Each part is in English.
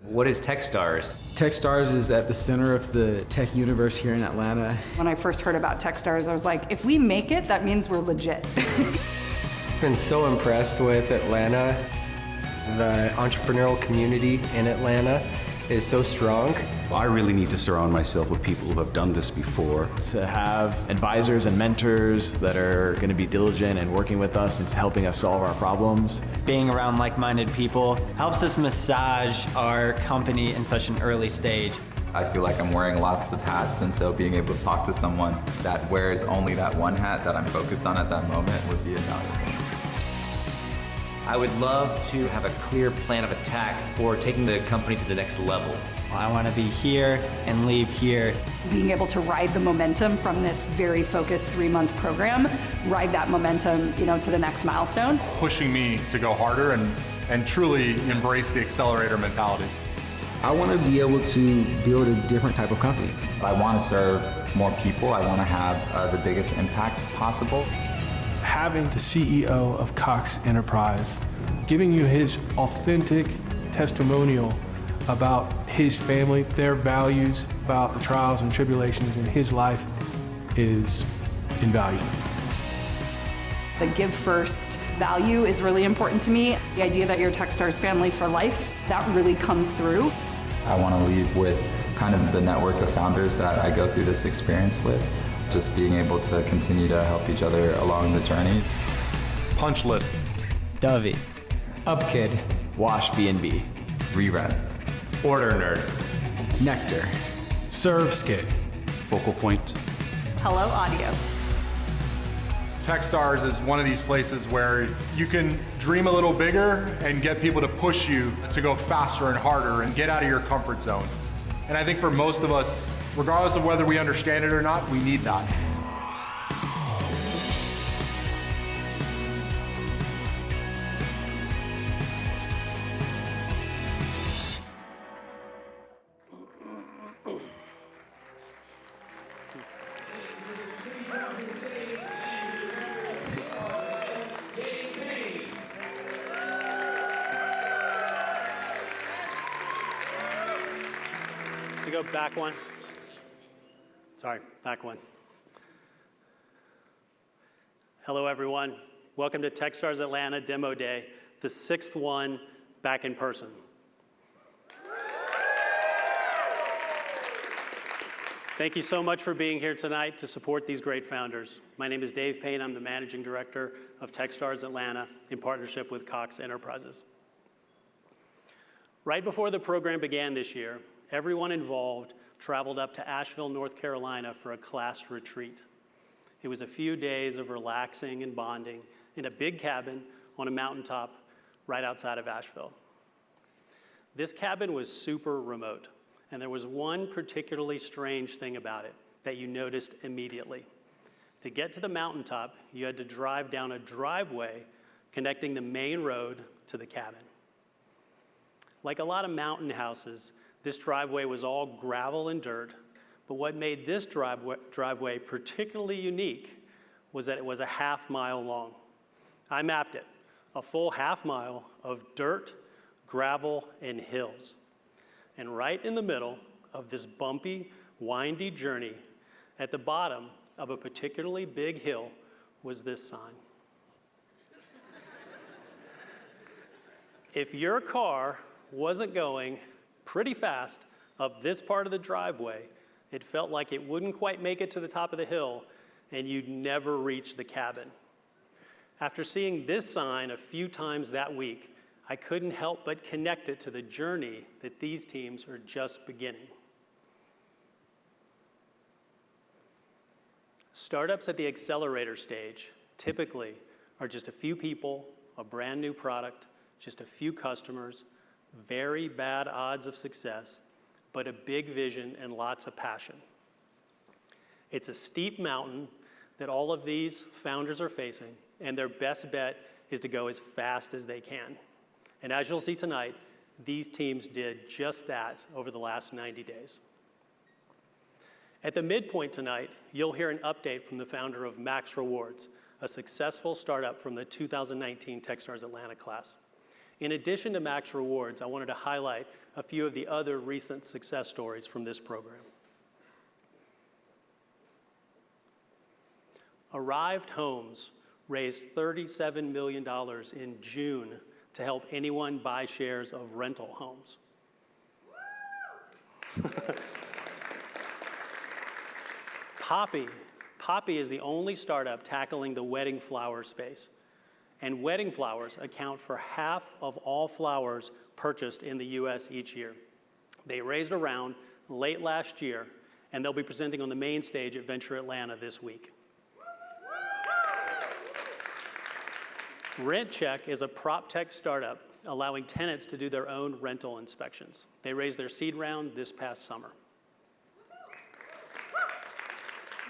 What is Techstars? Techstars is at the center of the tech universe here in Atlanta. When I first heard about Techstars, I was like, if we make it, that means we're legit. I've been so impressed with Atlanta. The entrepreneurial community in Atlanta is so strong. I really need to surround myself with people who have done this before. To have advisors and mentors that are going to be diligent and working with us and helping us solve our problems. Being around like-minded people helps us massage our company in such an early stage. I feel like I'm wearing lots of hats, and so being able to talk to someone that wears only that one hat that I'm focused on at that moment would be invaluable. I would love to have a clear plan of attack for taking the company to the next level. I want to be here and leave here. Being able to ride the momentum from this very focused 3-month program, ride that momentum, to the next milestone. Pushing me to go harder and truly embrace the accelerator mentality. I want to be able to build a different type of company. I want to serve more people. I want to have the biggest impact possible. Having the CEO of Cox Enterprise giving you his authentic testimonial about his family, their values, about the trials and tribulations in his life is invaluable. The give first value is really important to me. The idea that you're Techstars family for life, that really comes through. I want to leave with kind of the network of founders that I go through this experience with. Just being able to continue to help each other along the journey. Punch list. Dovey. Upkid. Wash B&B. Re-rent. Order Nerd. Nectar. ServeScape. Focal point. Hello Audio. Techstars is one of these places where you can dream a little bigger and get people to push you to go faster and harder and get out of your comfort zone. And I think for most of us, regardless of whether we understand it or not, we need that. Go back one. Sorry, back one. Hello, everyone. Welcome to Techstars Atlanta Demo Day, the 6th one back in person. Thank you so much for being here tonight to support these great founders. My name is Dave Payne. I'm the Managing Director of Techstars Atlanta in partnership with Cox Enterprises. Right before the program began this year, everyone involved traveled up to Asheville, North Carolina for a class retreat. It was a few days of relaxing and bonding in a big cabin on a mountaintop right outside of Asheville. This cabin was super remote, and there was one particularly strange thing about it that you noticed immediately. To get to the mountaintop, you had to drive down a driveway connecting the main road to the cabin. Like a lot of mountain houses, this driveway was all gravel and dirt, but what made this driveway particularly unique was that it was a half-mile long. I mapped it, a full half-mile of dirt, gravel, and hills. And right in the middle of this bumpy, windy journey, at the bottom of a particularly big hill, was this sign. If your car wasn't going pretty fast up this part of the driveway, it felt like it wouldn't quite make it to the top of the hill and you'd never reach the cabin. After seeing this sign a few times that week, I couldn't help but connect it to the journey that these teams are just beginning. Startups at the accelerator stage typically are just a few people, a brand new product, just a few customers, very bad odds of success, but a big vision and lots of passion. It's a steep mountain that all of these founders are facing, and their best bet is to go as fast as they can. And as you'll see tonight, these teams did just that over the last 90 days. At the midpoint tonight, you'll hear an update from the founder of Max Rewards, a successful startup from the 2019 Techstars Atlanta class. In addition to Max Rewards, I wanted to highlight a few of the other recent success stories from this program. Arrived Homes raised $37 million in June to help anyone buy shares of rental homes. Poppy is the only startup tackling the wedding flower space. And wedding flowers account for half of all flowers purchased in the US each year. They raised a round late last year, and they'll be presenting on the main stage at Venture Atlanta this week. RentCheck is a prop tech startup allowing tenants to do their own rental inspections. They raised their seed round this past summer.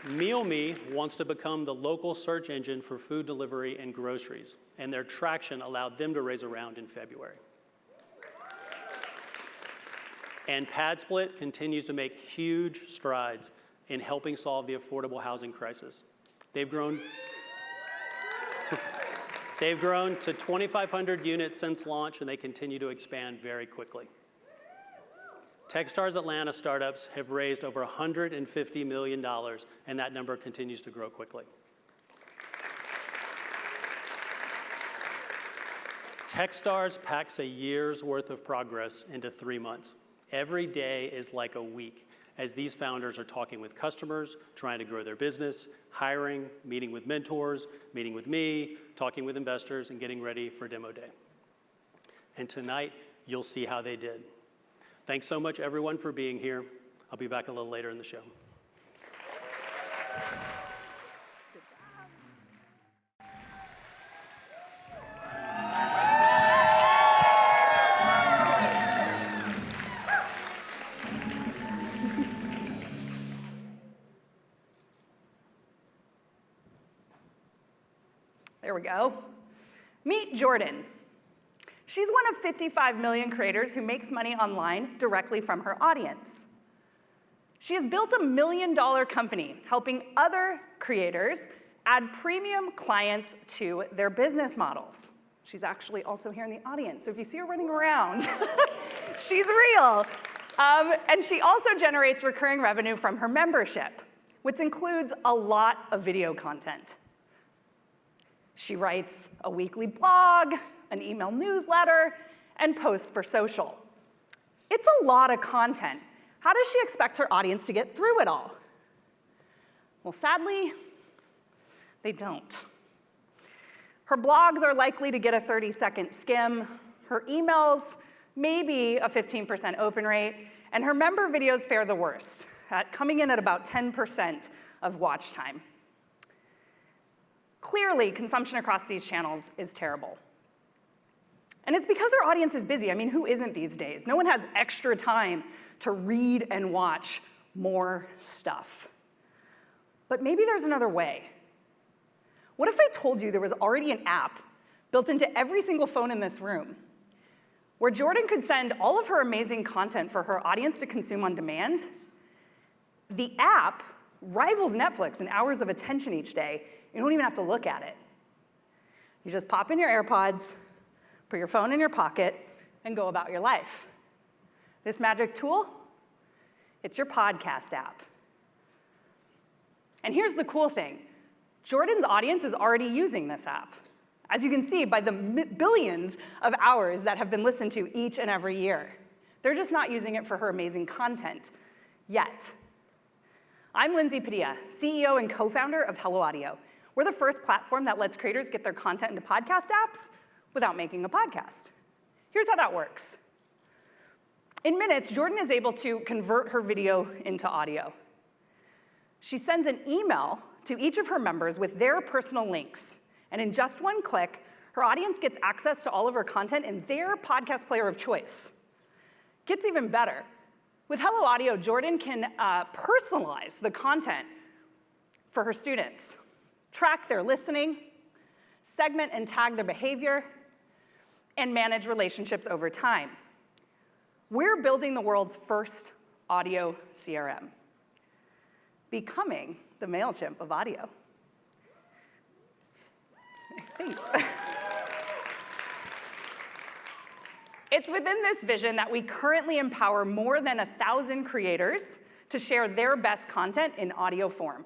MealMe wants to become the local search engine for food delivery and groceries, and their traction allowed them to raise a round in February. And PadSplit continues to make huge strides in helping solve the affordable housing crisis. They've grown to 2,500 units since launch, and they continue to expand very quickly. Techstars Atlanta startups have raised over $150 million, and that number continues to grow quickly. Techstars packs a year's worth of progress into 3 months. Every day is like a week as these founders are talking with customers, trying to grow their business, hiring, meeting with mentors, meeting with me, talking with investors, and getting ready for demo day. And tonight, you'll see how they did. Thanks so much, everyone, for being here. I'll be back a little later in the show. There we go. Meet Jordan. She's one of 55 million creators who makes money online directly from her audience. She has built a $1 million company helping other creators add premium clients to their business models. She's actually also here in the audience, so if you see her running around, she's real. And she also generates recurring revenue from her membership, which includes a lot of video content. She writes a weekly blog, an email newsletter, and posts for social. It's a lot of content. How does she expect her audience to get through it all? Well, sadly, they don't. Her blogs are likely to get a 30-second skim, her emails maybe a 15% open rate, and her member videos fare the worst, coming in at about 10% of watch time. Clearly, consumption across these channels is terrible. And it's because our audience is busy. I mean, who isn't these days? No one has extra time to read and watch more stuff. But maybe there's another way. What if I told you there was already an app built into every single phone in this room where Jordan could send all of her amazing content for her audience to consume on demand? The app rivals Netflix in hours of attention each day. You don't even have to look at it. You just pop in your AirPods, put your phone in your pocket, and go about your life. This magic tool, it's your podcast app. And here's the cool thing. Jordan's audience is already using this app, as you can see by the billions of hours that have been listened to each and every year. They're just not using it for her amazing content yet. I'm Lindsay Padilla, CEO and co-founder of Hello Audio. We're the first platform that lets creators get their content into podcast apps without making a podcast. Here's how that works. In minutes, Jordan is able to convert her video into audio. She sends an email to each of her members with their personal links. And in just one click, her audience gets access to all of her content in their podcast player of choice. Gets even better. With Hello Audio, Jordan can personalize the content for her students, track their listening, segment and tag their behavior, and manage relationships over time. We're building the world's first audio CRM, becoming the MailChimp of audio. Thanks. It's within this vision that we currently empower more than 1,000 creators to share their best content in audio form.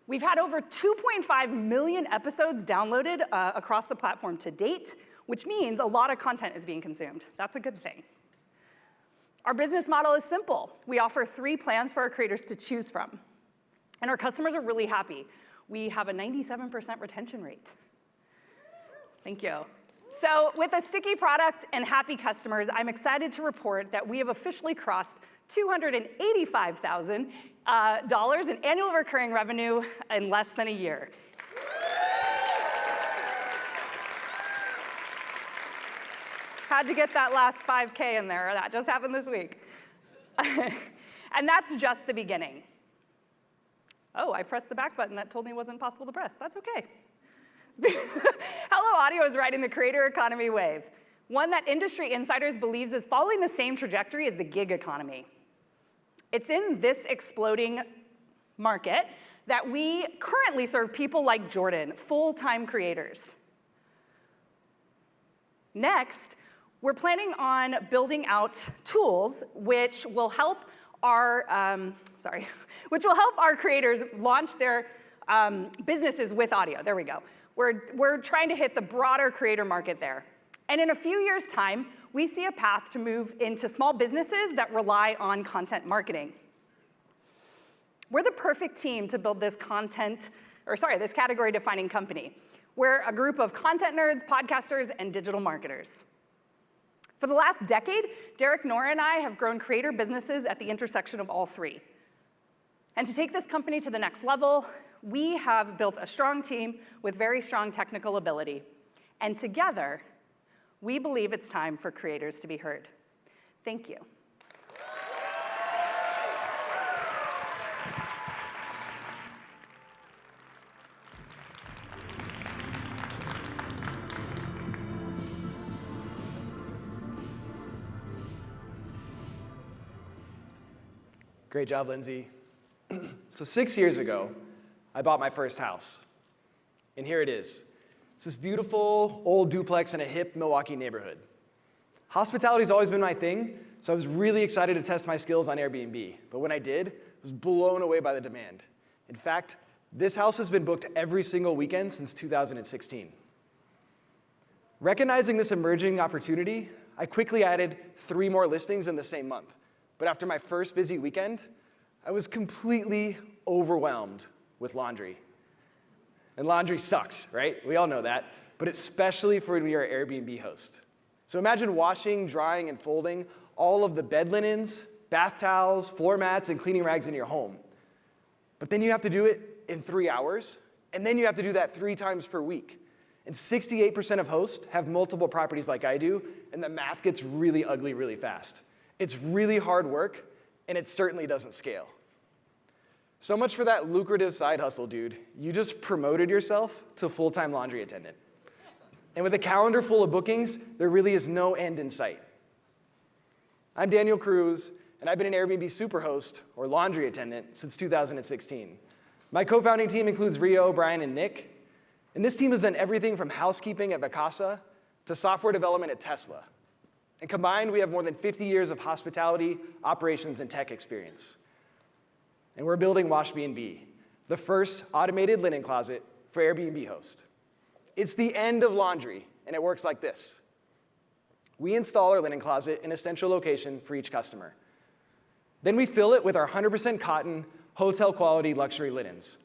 We've had over 2.5 million episodes downloaded across the platform to date, which means a lot of content is being consumed. That's a good thing. Our business model is simple. We offer 3 plans for our creators to choose from. And our customers are really happy. We have a 97% retention rate. Thank you. So with a sticky product and happy customers, I'm excited to report that we have officially crossed $285,000 in annual recurring revenue in less than a year. Had to get that last 5K in there. That just happened this week. And that's just the beginning. Oh, I pressed the back button that told me it wasn't possible to press. That's okay. Hello Audio is riding the creator economy wave, one that industry insiders believes is following the same trajectory as the gig economy. It's in this exploding market that we currently serve people like Jordan, full-time creators. Next, we're planning on building out tools which will help our creators launch their businesses with audio. There we go. We're trying to hit the broader creator market there. And in a few years' time, we see a path to move into small businesses that rely on content marketing. We're the perfect team to build this category-defining company. We're a group of content nerds, podcasters, and digital marketers. For the last decade, Derek, Nora, and I have grown creator businesses at the intersection of all 3. And to take this company to the next level, we have built a strong team with very strong technical ability. And together, we believe it's time for creators to be heard. Thank you. Great job, Lindsay. So 6 years ago, I bought my first house. And here it is. It's this beautiful old duplex in a hip Milwaukee neighborhood. Hospitality's always been my thing, so I was really excited to test my skills on Airbnb. But when I did, I was blown away by the demand. In fact, this house has been booked every single weekend since 2016. Recognizing this emerging opportunity, I quickly added 3 more listings in the same month. But after my first busy weekend, I was completely overwhelmed with laundry. And laundry sucks, right? We all know that, but especially for when you're an Airbnb host. So imagine washing, drying, and folding all of the bed linens, bath towels, floor mats, and cleaning rags in your home. But then you have to do it in 3 hours, and then you have to do that 3 times per week. And 68% of hosts have multiple properties like I do, and the math gets really ugly really fast. It's really hard work, and it certainly doesn't scale. So much for that lucrative side hustle, dude. You just promoted yourself to full-time laundry attendant. And with a calendar full of bookings, there really is no end in sight. I'm Daniel Cruz, and I've been an Airbnb superhost, or laundry attendant, since 2016. My co-founding team includes Rio, Brian, and Nick. And this team has done everything from housekeeping at Vacasa to software development at Tesla. And combined, we have more than 50 years of hospitality, operations, and tech experience. And we're building WashBnB, the first automated linen closet for Airbnb hosts. It's the end of laundry, and it works like this. We install our linen closet in a central location for each customer. Then we fill it with our 100% cotton, hotel-quality luxury linens.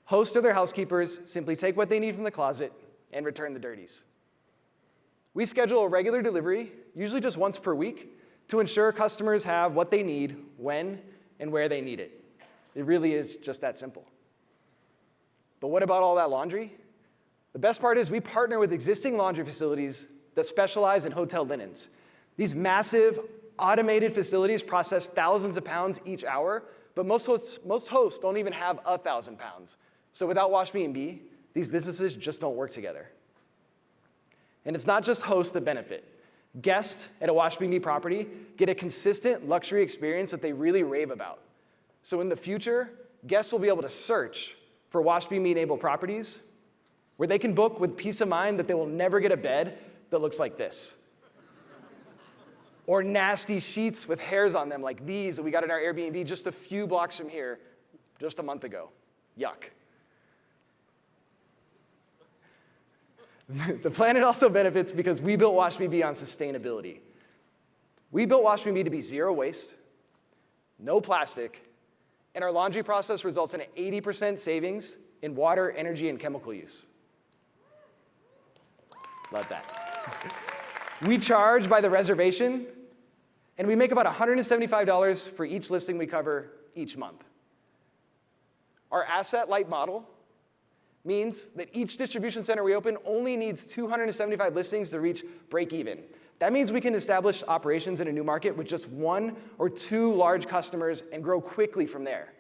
Hosts or their housekeepers simply take what they need from the closet and return the dirties. We schedule a regular delivery, usually just once per week, to ensure customers have what they need, when, and where they need it. It really is just that simple. But what about all that laundry? The best part is we partner with existing laundry facilities that specialize in hotel linens. These massive, automated facilities process thousands of pounds each hour, but most hosts don't even have 1,000 pounds. So without WashBnB, these businesses just don't work together. And it's not just hosts that benefit. Guests at a WashBnB property get a consistent luxury experience that they really rave about. So in the future, guests will be able to search for WashBnB-enabled properties where they can book with peace of mind that they will never get a bed that looks like this. Or nasty sheets with hairs on them like these that we got in our Airbnb just a few blocks from here just a month ago. Yuck. The planet also benefits because we built WashMeBee on sustainability. We built WashMeBee to be zero waste, no plastic, and our laundry process results in an 80% savings in water, energy, and chemical use. Love that. We charge by the reservation, and we make about $175 for each listing we cover each month. Our asset-light model means that each distribution center we open only needs 275 listings to reach break even. That means we can establish operations in a new market with just 1 or 2 large customers and grow quickly from there.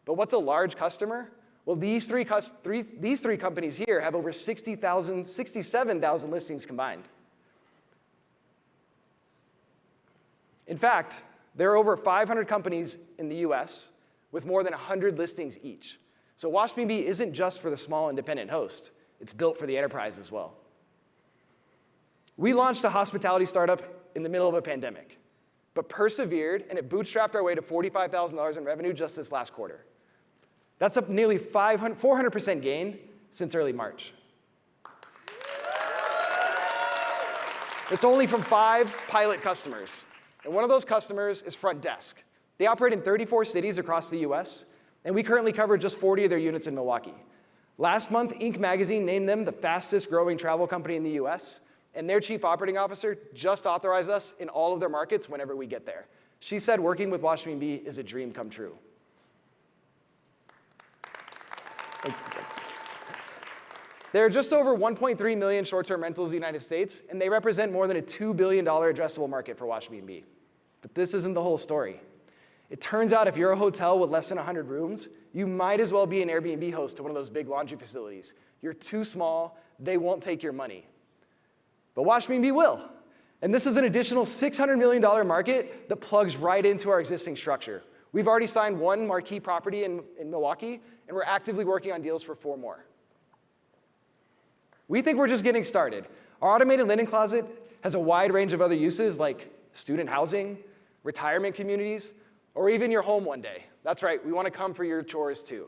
But what's a large customer? Well, these three companies here have over 67,000 listings combined. In fact, there are over 500 companies in the US with more than 100 listings each. So WashMeBee isn't just for the small independent host. It's built for the enterprise as well. We launched a hospitality startup in the middle of a pandemic, but persevered, and it bootstrapped our way to $45,000 in revenue just this last quarter. That's up nearly 400% gain since early March. It's only from 5 pilot customers, and one of those customers is Front Desk. They operate in 34 cities across the US, and we currently cover just 40 of their units in Milwaukee. Last month, Inc. magazine named them the fastest growing travel company in the US, and their chief operating officer just authorized us in all of their markets whenever we get there. She said working with WashMeBee is a dream come true. There are just over 1.3 million short-term rentals in the United States, and they represent more than a $2 billion addressable market for WashMeBee. But this isn't the whole story. It turns out if you're a hotel with less than 100 rooms, you might as well be an Airbnb host to one of those big laundry facilities. You're too small, they won't take your money. But WashMeBee will. And this is an additional $600 million market that plugs right into our existing structure. We've already signed 1 marquee property in Milwaukee, and we're actively working on deals for 4 more. We think we're just getting started. Our automated linen closet has a wide range of other uses like student housing, retirement communities, or even your home one day. That's right, we want to come for your chores too.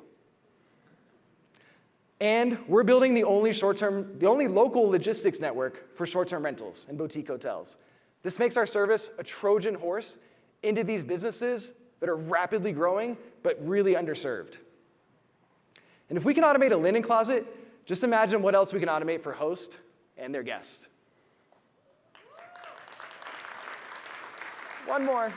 And we're building the only local logistics network for short-term rentals and boutique hotels. This makes our service a Trojan horse into these businesses that are rapidly growing but really underserved. And if we can automate a linen closet, just imagine what else we can automate for hosts and their guests. One more.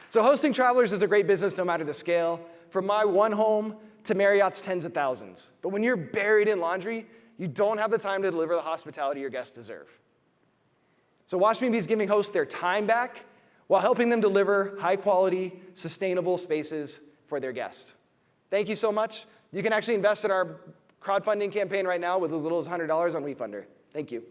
So hosting travelers is a great business no matter the scale, from my 1 home to Marriott's tens of thousands. But when you're buried in laundry, you don't have the time to deliver the hospitality your guests deserve. So WashMeBee is giving hosts their time back while helping them deliver high-quality, sustainable spaces for their guests. Thank you so much. You can actually invest in our crowdfunding campaign right now with as little as $100 on WeFunder. Thank you.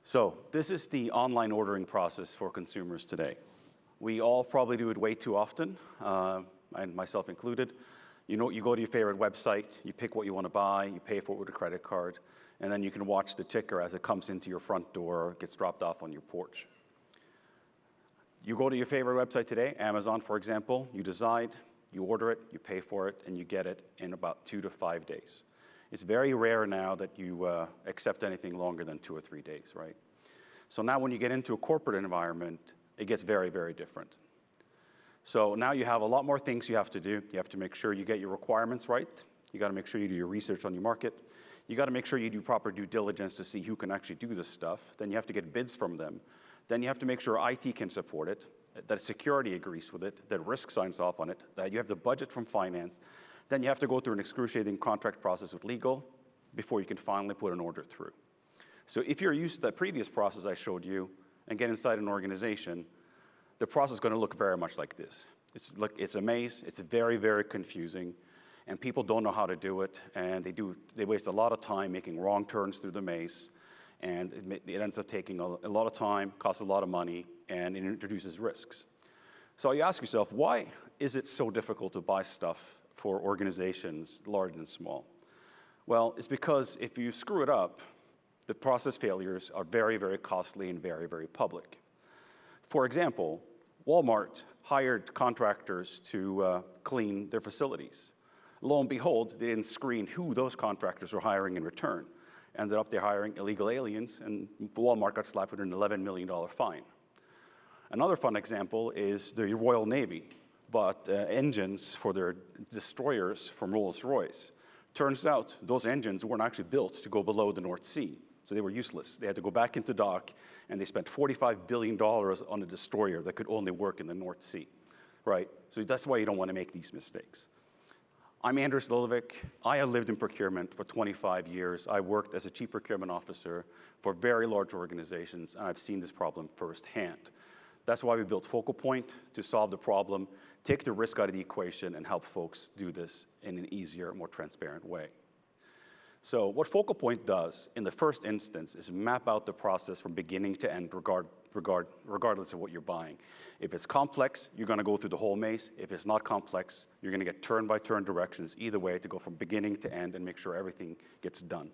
So this is the online ordering process for consumers today. We all probably do it way too often, and myself included. You go to your favorite website, you pick what you want to buy, you pay for it with a credit card, and then you can watch the ticker as it comes into your front door or gets dropped off on your porch. You go to your favorite website today, Amazon, for example, you decide, you order it, you pay for it, and you get it in about 2 to 5 days. It's very rare now that you accept anything longer than 2 or 3 days, right? So now when you get into a corporate environment, it gets very, very different. So now you have a lot more things you have to do. You have to make sure you get your requirements right. You got to make sure you do your research on your market. You got to make sure you do proper due diligence to see who can actually do this stuff. Then you have to get bids from them. Then you have to make sure IT can support it, that security agrees with it, that risk signs off on it, that you have the budget from finance. Then you have to go through an excruciating contract process with legal before you can finally put an order through. So if you're used to that previous process I showed you and get inside an organization, the process is going to look very much like this. It's a maze, it's very, very confusing, and people don't know how to do it, and they waste a lot of time making wrong turns through the maze, And it ends up taking a lot of time, costs a lot of money, and it introduces risks. So you ask yourself, why is it so difficult to buy stuff for organizations large and small? Well, it's because if you screw it up, the process failures are very, very costly and very, very public. For example, Walmart hired contractors to clean their facilities. Lo and behold, they didn't screen who those contractors were hiring in return. Ended up they're hiring illegal aliens, and Walmart got slapped with an $11 million fine. Another fun example is the Royal Navy bought engines for their destroyers from Rolls-Royce. Turns out those engines weren't actually built to go below the North Sea, so they were useless. They had to go back into dock, and they spent $45 billion on a destroyer that could only work in the North Sea, right? So that's why you don't want to make these mistakes. I'm Anders Lilovic. I have lived in procurement for 25 years. I worked as a chief procurement officer for very large organizations, and I've seen this problem firsthand. That's why we built Focal Point, to solve the problem, take the risk out of the equation, and help folks do this in an easier, more transparent way. So what Focal Point does in the first instance is map out the process from beginning to end, regardless of what you're buying. If it's complex, you're going to go through the whole maze. If it's not complex, you're going to get turn-by-turn directions either way to go from beginning to end and make sure everything gets done.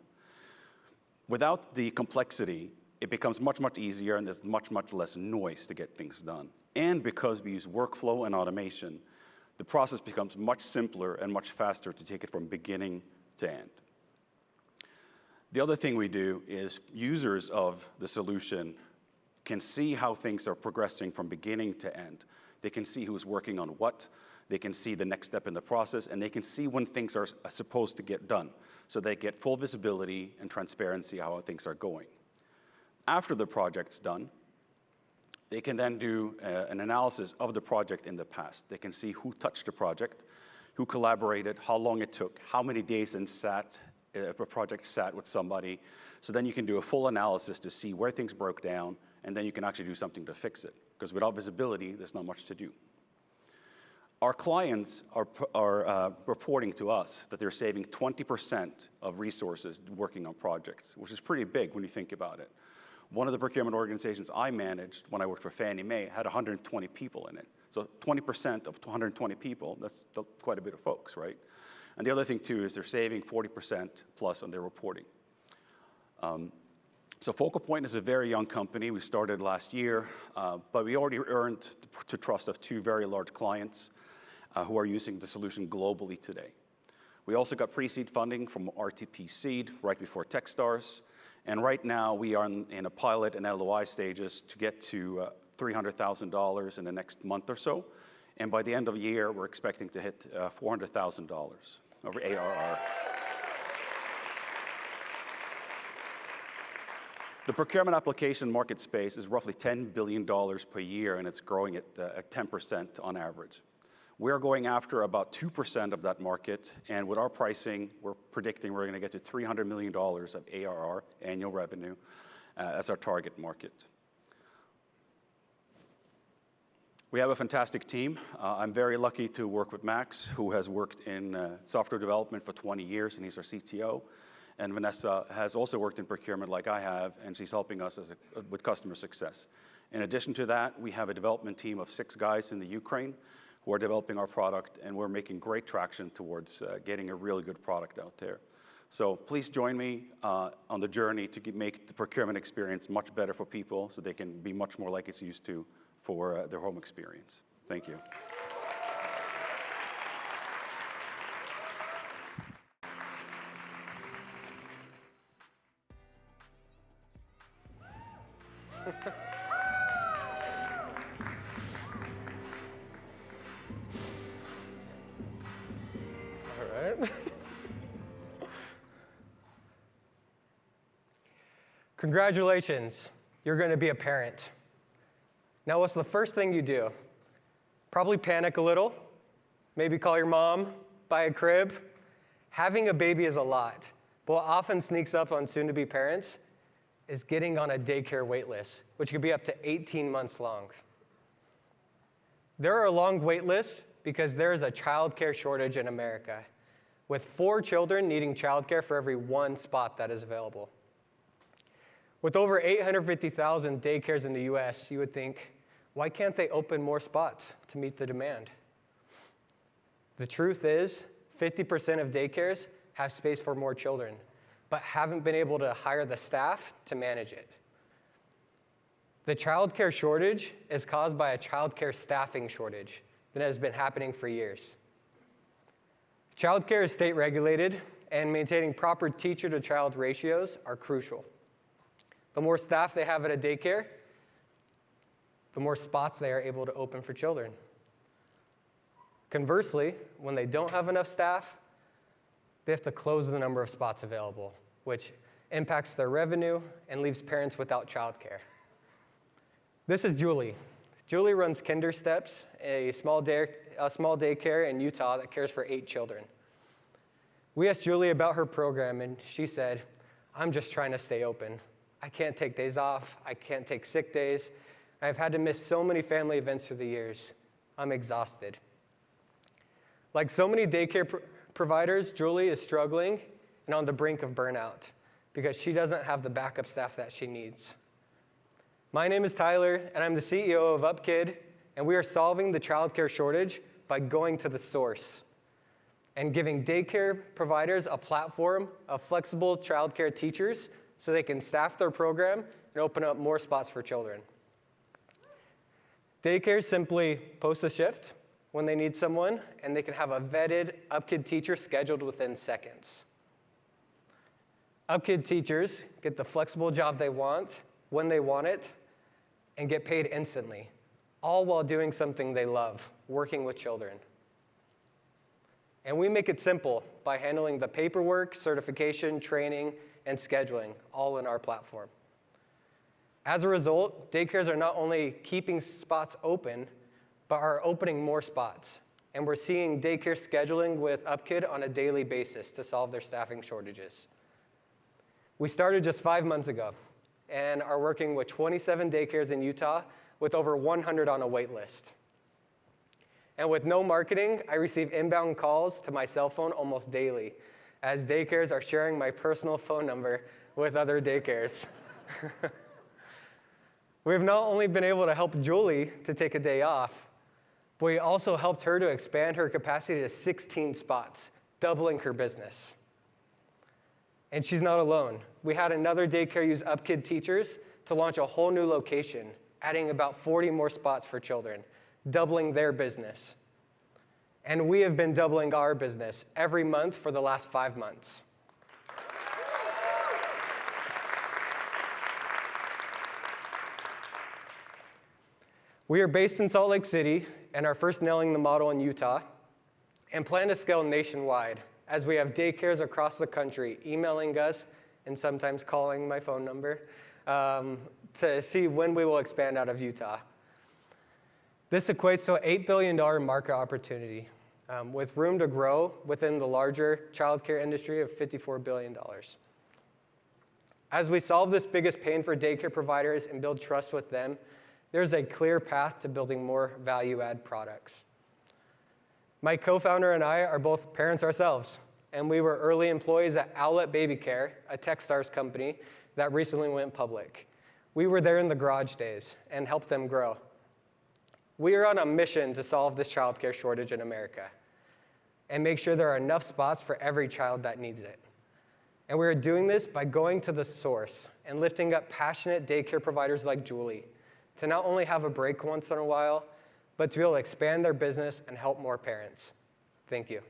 Without the complexity, it becomes much, much easier, and there's much, much less noise to get things done. And because we use workflow and automation, the process becomes much simpler and much faster to take it from beginning to end. The other thing we do is users of the solution can see how things are progressing from beginning to end. They can see who's working on what, they can see the next step in the process, and they can see when things are supposed to get done. So they get full visibility and transparency how things are going. After the project's done, they can then do an analysis of the project in the past. They can see who touched the project, who collaborated, how long it took, how many days a project sat with somebody. So then you can do a full analysis to see where things broke down, and then you can actually do something to fix it. Because without visibility, there's not much to do. Our clients are reporting to us that they're saving 20% of resources working on projects, which is pretty big when you think about it. One of the procurement organizations I managed when I worked for Fannie Mae had 120 people in it. So 20% of 120 people, that's quite a bit of folks, right? And the other thing, too, is they're saving 40% plus on their reporting. So Focal Point is a very young company. We started last year, but we already earned the trust of 2 very large clients who are using the solution globally today. We also got pre-seed funding from RTP Seed right before Techstars. And right now, we are in a pilot and LOI stages to get to $300,000 in the next month or so. And by the end of the year, we're expecting to hit $400,000 over ARR. The procurement application market space is roughly $10 billion per year, and it's growing at 10% on average. We're going after about 2% of that market, and with our pricing, we're predicting we're going to get to $300 million of ARR, annual revenue, as our target market. We have a fantastic team. I'm very lucky to work with Max, who has worked in software development for 20 years, and he's our CTO. And Vanessa has also worked in procurement like I have, and she's helping us with customer success. In addition to that, we have a development team of 6 guys in the Ukraine who are developing our product, and we're making great traction towards getting a really good product out there. So please join me on the journey to make the procurement experience much better for people so they can be much more like it's used to for their home experience. Thank you. All right. Congratulations, you're going to be a parent. Now, what's the first thing you do? Probably panic a little, maybe call your mom, buy a crib. Having a baby is a lot, but what often sneaks up on soon-to-be parents is getting on a daycare wait list, which could be up to 18 months long. There are long wait lists because there is a childcare shortage in America, with 4 children needing childcare for every 1 spot that is available. With over 850,000 daycares in the US, you would think, why can't they open more spots to meet the demand? The truth is, 50% of daycares have space for more children, but haven't been able to hire the staff to manage it. The childcare shortage is caused by a childcare staffing shortage that has been happening for years. Childcare is state regulated, and maintaining proper teacher-to-child ratios are crucial. The more staff they have at a daycare, the more spots they are able to open for children. Conversely, when they don't have enough staff, they have to close the number of spots available, which impacts their revenue and leaves parents without childcare. This is Julie. Julie runs Kinder Steps, a small daycare in Utah that cares for 8 children. We asked Julie about her program, and she said, "I'm just trying to stay open. I can't take days off. I can't take sick days. I've had to miss so many family events through the years. I'm exhausted." Like so many daycare providers, Julie is struggling and on the brink of burnout because she doesn't have the backup staff that she needs. My name is Tyler, and I'm the CEO of UpKid, and we are solving the childcare shortage by going to the source and giving daycare providers a platform of flexible childcare teachers so they can staff their program and open up more spots for children. Daycares simply post a shift when they need someone, and they can have a vetted UpKid teacher scheduled within seconds. UpKid teachers get the flexible job they want, when they want it, and get paid instantly, all while doing something they love, working with children. And we make it simple by handling the paperwork, certification, training, and scheduling, all in our platform. As a result, daycares are not only keeping spots open, but are opening more spots. And we're seeing daycare scheduling with UpKid on a daily basis to solve their staffing shortages. We started just 5 months ago and are working with 27 daycares in Utah with over 100 on a wait list. And with no marketing, I receive inbound calls to my cell phone almost daily, as daycares are sharing my personal phone number with other daycares. We've not only been able to help Julie to take a day off, but we also helped her to expand her capacity to 16 spots, doubling her business. And she's not alone. We had another daycare use UpKid teachers to launch a whole new location, adding about 40 more spots for children, doubling their business. And we have been doubling our business every month for the last 5 months. We are based in Salt Lake City and are first nailing the model in Utah and plan to scale nationwide as we have daycares across the country emailing us and sometimes calling my phone number to see when we will expand out of Utah. This equates to an $8 billion market opportunity with room to grow within the larger childcare industry of $54 billion. As we solve this biggest pain for daycare providers and build trust with them, there's a clear path to building more value-add products. My co-founder and I are both parents ourselves, and we were early employees at Owlet Baby Care, a Techstars company that recently went public. We were there in the garage days and helped them grow. We are on a mission to solve this childcare shortage in America and make sure there are enough spots for every child that needs it. And we are doing this by going to the source and lifting up passionate daycare providers like Julie to not only have a break once in a while, but to be able to expand their business and help more parents. Thank you.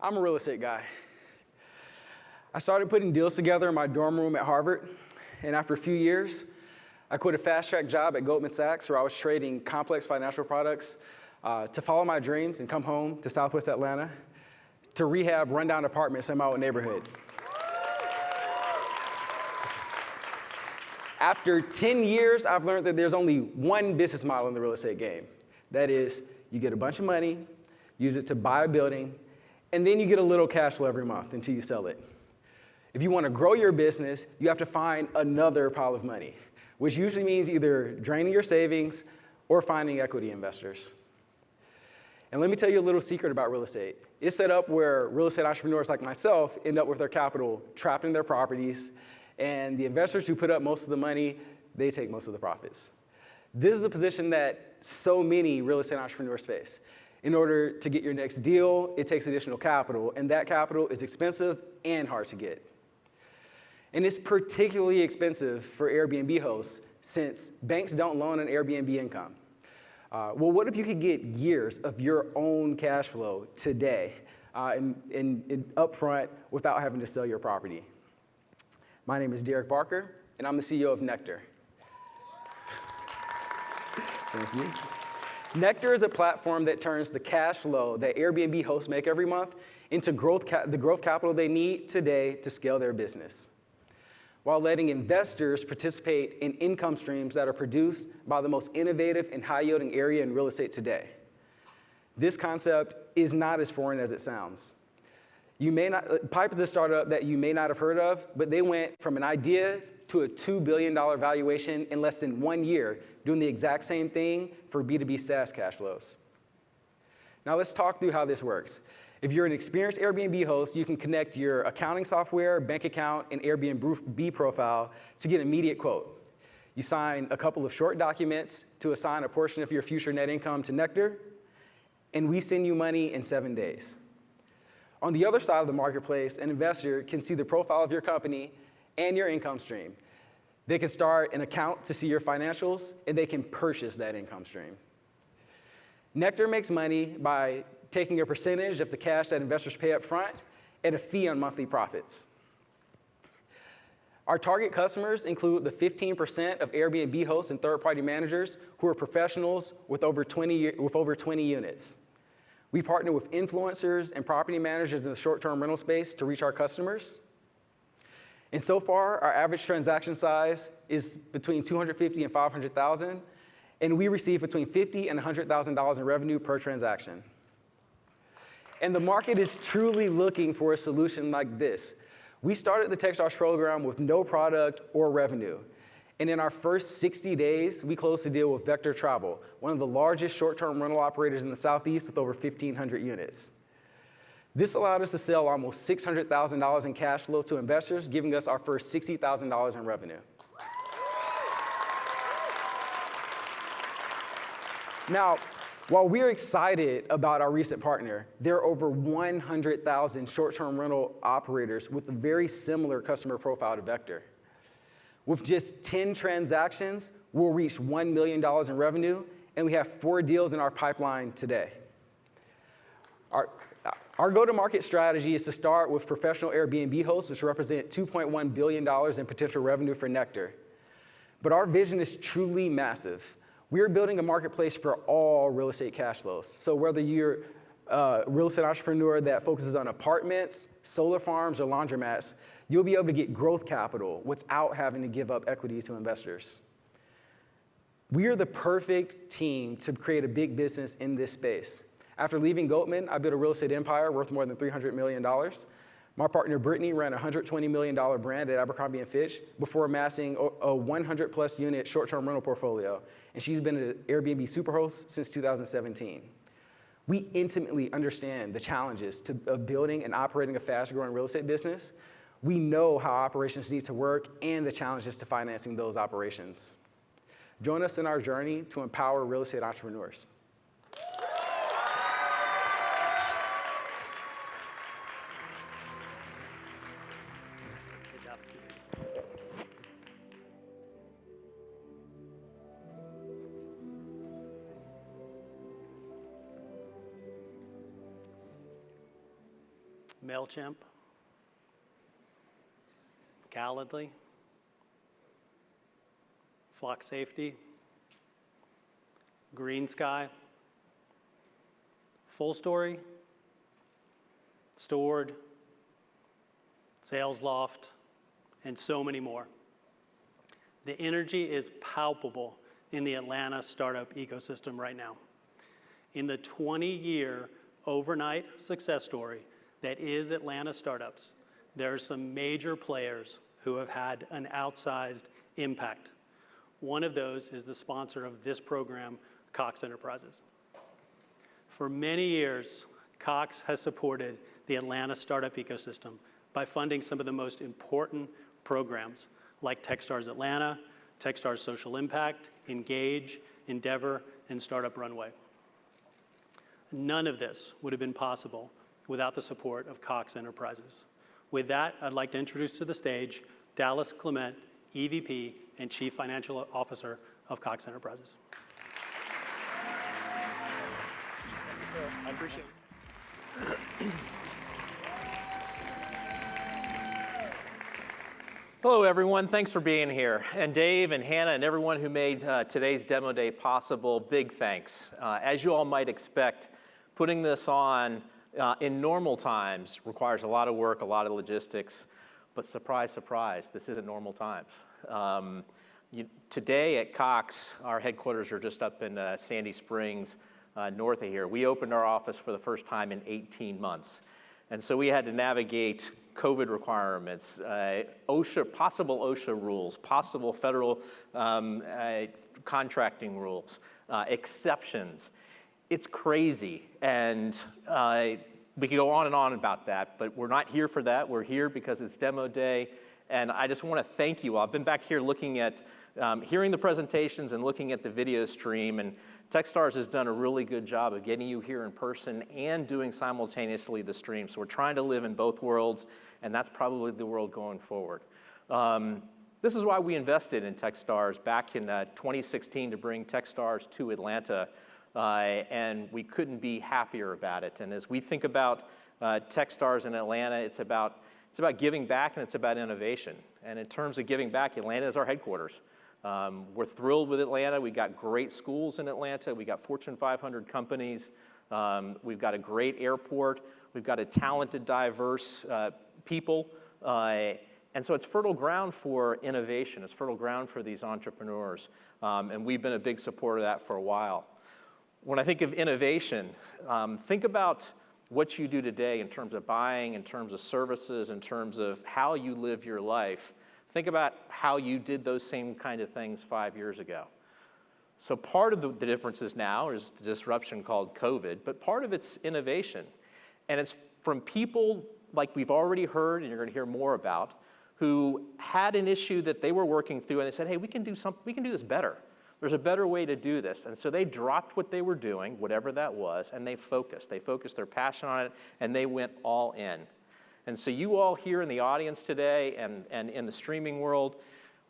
I'm a real estate guy. I started putting deals together in my dorm room at Harvard, and after a few years, I quit a fast-track job at Goldman Sachs where I was trading complex financial products to follow my dreams and come home to Southwest Atlanta to rehab rundown apartments in my old neighborhood. After 10 years, I've learned that there's only one business model in the real estate game. That is, You get a bunch of money, use it to buy a building, and then you get a little cash flow every month until you sell it. If you want to grow your business, you have to find another pile of money, which usually means either draining your savings or finding equity investors. And let me tell you a little secret about real estate. It's set up where real estate entrepreneurs like myself end up with their capital trapped in their properties, and the investors who put up most of the money, they take most of the profits. This is a position that so many real estate entrepreneurs face. In order to get your next deal, it takes additional capital, and that capital is expensive and hard to get. And it's particularly expensive for Airbnb hosts since banks don't loan an Airbnb income. Well, what if you could get years of your own cash flow today and upfront without having to sell your property? My name is Derek Barker, and I'm the CEO of Nectar. Thank you. Nectar is a platform that turns the cash flow that Airbnb hosts make every month into the growth capital they need today to scale their business, while letting investors participate in income streams that are produced by the most innovative and high-yielding area in real estate today. This concept is not as foreign as it sounds. Pipe is a startup that you may not have heard of, but they went from an idea to a $2 billion valuation in less than 1 year, doing the exact same thing for B2B SaaS cash flows. Now let's talk through how this works. If you're an experienced Airbnb host, you can connect your accounting software, bank account, and Airbnb profile to get an immediate quote. You sign a couple of short documents to assign a portion of your future net income to Nectar, and we send you money in 7 days. On the other side of the marketplace, an investor can see the profile of your company and your income stream. They can start an account to see your financials, and they can purchase that income stream. Nectar makes money by taking a percentage of the cash that investors pay up front and a fee on monthly profits. Our target customers include the 15% of Airbnb hosts and third-party managers who are professionals with over 20 units. We partner with influencers and property managers in the short-term rental space to reach our customers. And so far, our average transaction size is between $250,000 and $500,000, and we receive between $50,000 and $100,000 in revenue per transaction. And the market is truly looking for a solution like this. We started the Techstars program with no product or revenue. And in our first 60 days, we closed a deal with Vector Travel, one of the largest short-term rental operators in the Southeast with over 1,500 units. This allowed us to sell almost $600,000 in cash flow to investors, giving us our first $60,000 in revenue. Now, while we're excited about our recent partner, there are over 100,000 short-term rental operators with a very similar customer profile to Vector. With just 10 transactions, we'll reach $1 million in revenue, and we have 4 deals in our pipeline today. Our go-to-market strategy is to start with professional Airbnb hosts, which represent $2.1 billion in potential revenue for Nectar. But our vision is truly massive. We're building a marketplace for all real estate cash flows. So whether you're a real estate entrepreneur that focuses on apartments, solar farms, or laundromats, you'll be able to get growth capital without having to give up equity to investors. We are the perfect team to create a big business in this space. After leaving Goldman, I built a real estate empire worth more than $300 million. My partner, Brittany, ran a $120 million brand at Abercrombie & Fitch before amassing a 100-plus unit short-term rental portfolio, and she's been an Airbnb superhost since 2017. We intimately understand the challenges of building and operating a fast-growing real estate business. We know how operations need to work and the challenges to financing those operations. Join us in our journey to empower real estate entrepreneurs. MailChimp, Calendly, Flock Safety, Green Sky, Full Story, Stored, Sales Loft, and so many more. The energy is palpable in the Atlanta startup ecosystem right now. in the 20-year overnight success story that is Atlanta startups, there are some major players who have had an outsized impact. One of those is the sponsor of this program, Cox Enterprises. For many years, Cox has supported the Atlanta startup ecosystem by funding some of the most important programs like Techstars Atlanta, Techstars Social Impact, Engage, Endeavor, and Startup Runway. None of this would have been possible without the support of Cox Enterprises. With that, I'd like to introduce to the stage Dallas Clement, EVP and Chief Financial Officer of Cox Enterprises. Thank you, sir. I appreciate it. Hello, everyone. Thanks for being here. And Dave and Hannah and everyone who made today's demo day possible, big thanks. As you all might expect, putting this on in normal times requires a lot of work, a lot of logistics, but surprise, surprise, this isn't normal times. Today at Cox, our headquarters are just up in Sandy Springs, north of here. We opened our office for the first time in 18 months. And so we had to navigate COVID requirements, possible OSHA rules, possible federal contracting rules, exceptions. It's crazy, and we could go on and on about that, but we're not here for that. We're here because it's demo day, and I just want to thank you all. I've been back here looking at, hearing the presentations and looking at the video stream, and Techstars has done a really good job of getting you here in person and doing simultaneously the stream. So we're trying to live in both worlds, and that's probably the world going forward. This is why we invested in Techstars back in 2016 to bring Techstars to Atlanta, and we couldn't be happier about it. And as we think about Techstars in Atlanta, it's about giving back and it's about innovation. And in terms of giving back, Atlanta is our headquarters. We're thrilled with Atlanta. We got great schools in Atlanta. We got Fortune 500 companies. We've got a great airport. We've got a talented, diverse people. And so it's fertile ground for innovation. It's fertile ground for these entrepreneurs. And we've been a big supporter of that for a while. When I think of innovation, think about what you do today in terms of buying, in terms of services, in terms of how you live your life. Think about how you did those same kind of things 5 years ago. So part of the differences now is the disruption called COVID, but part of it's innovation. And it's from people like we've already heard, and you're going to hear more about, who had an issue that they were working through, and they said, hey, we can do this better. There's a better way to do this. And so they dropped what they were doing, whatever that was, and they focused. They focused their passion on it, and they went all in. And so you all here in the audience today and in the streaming world,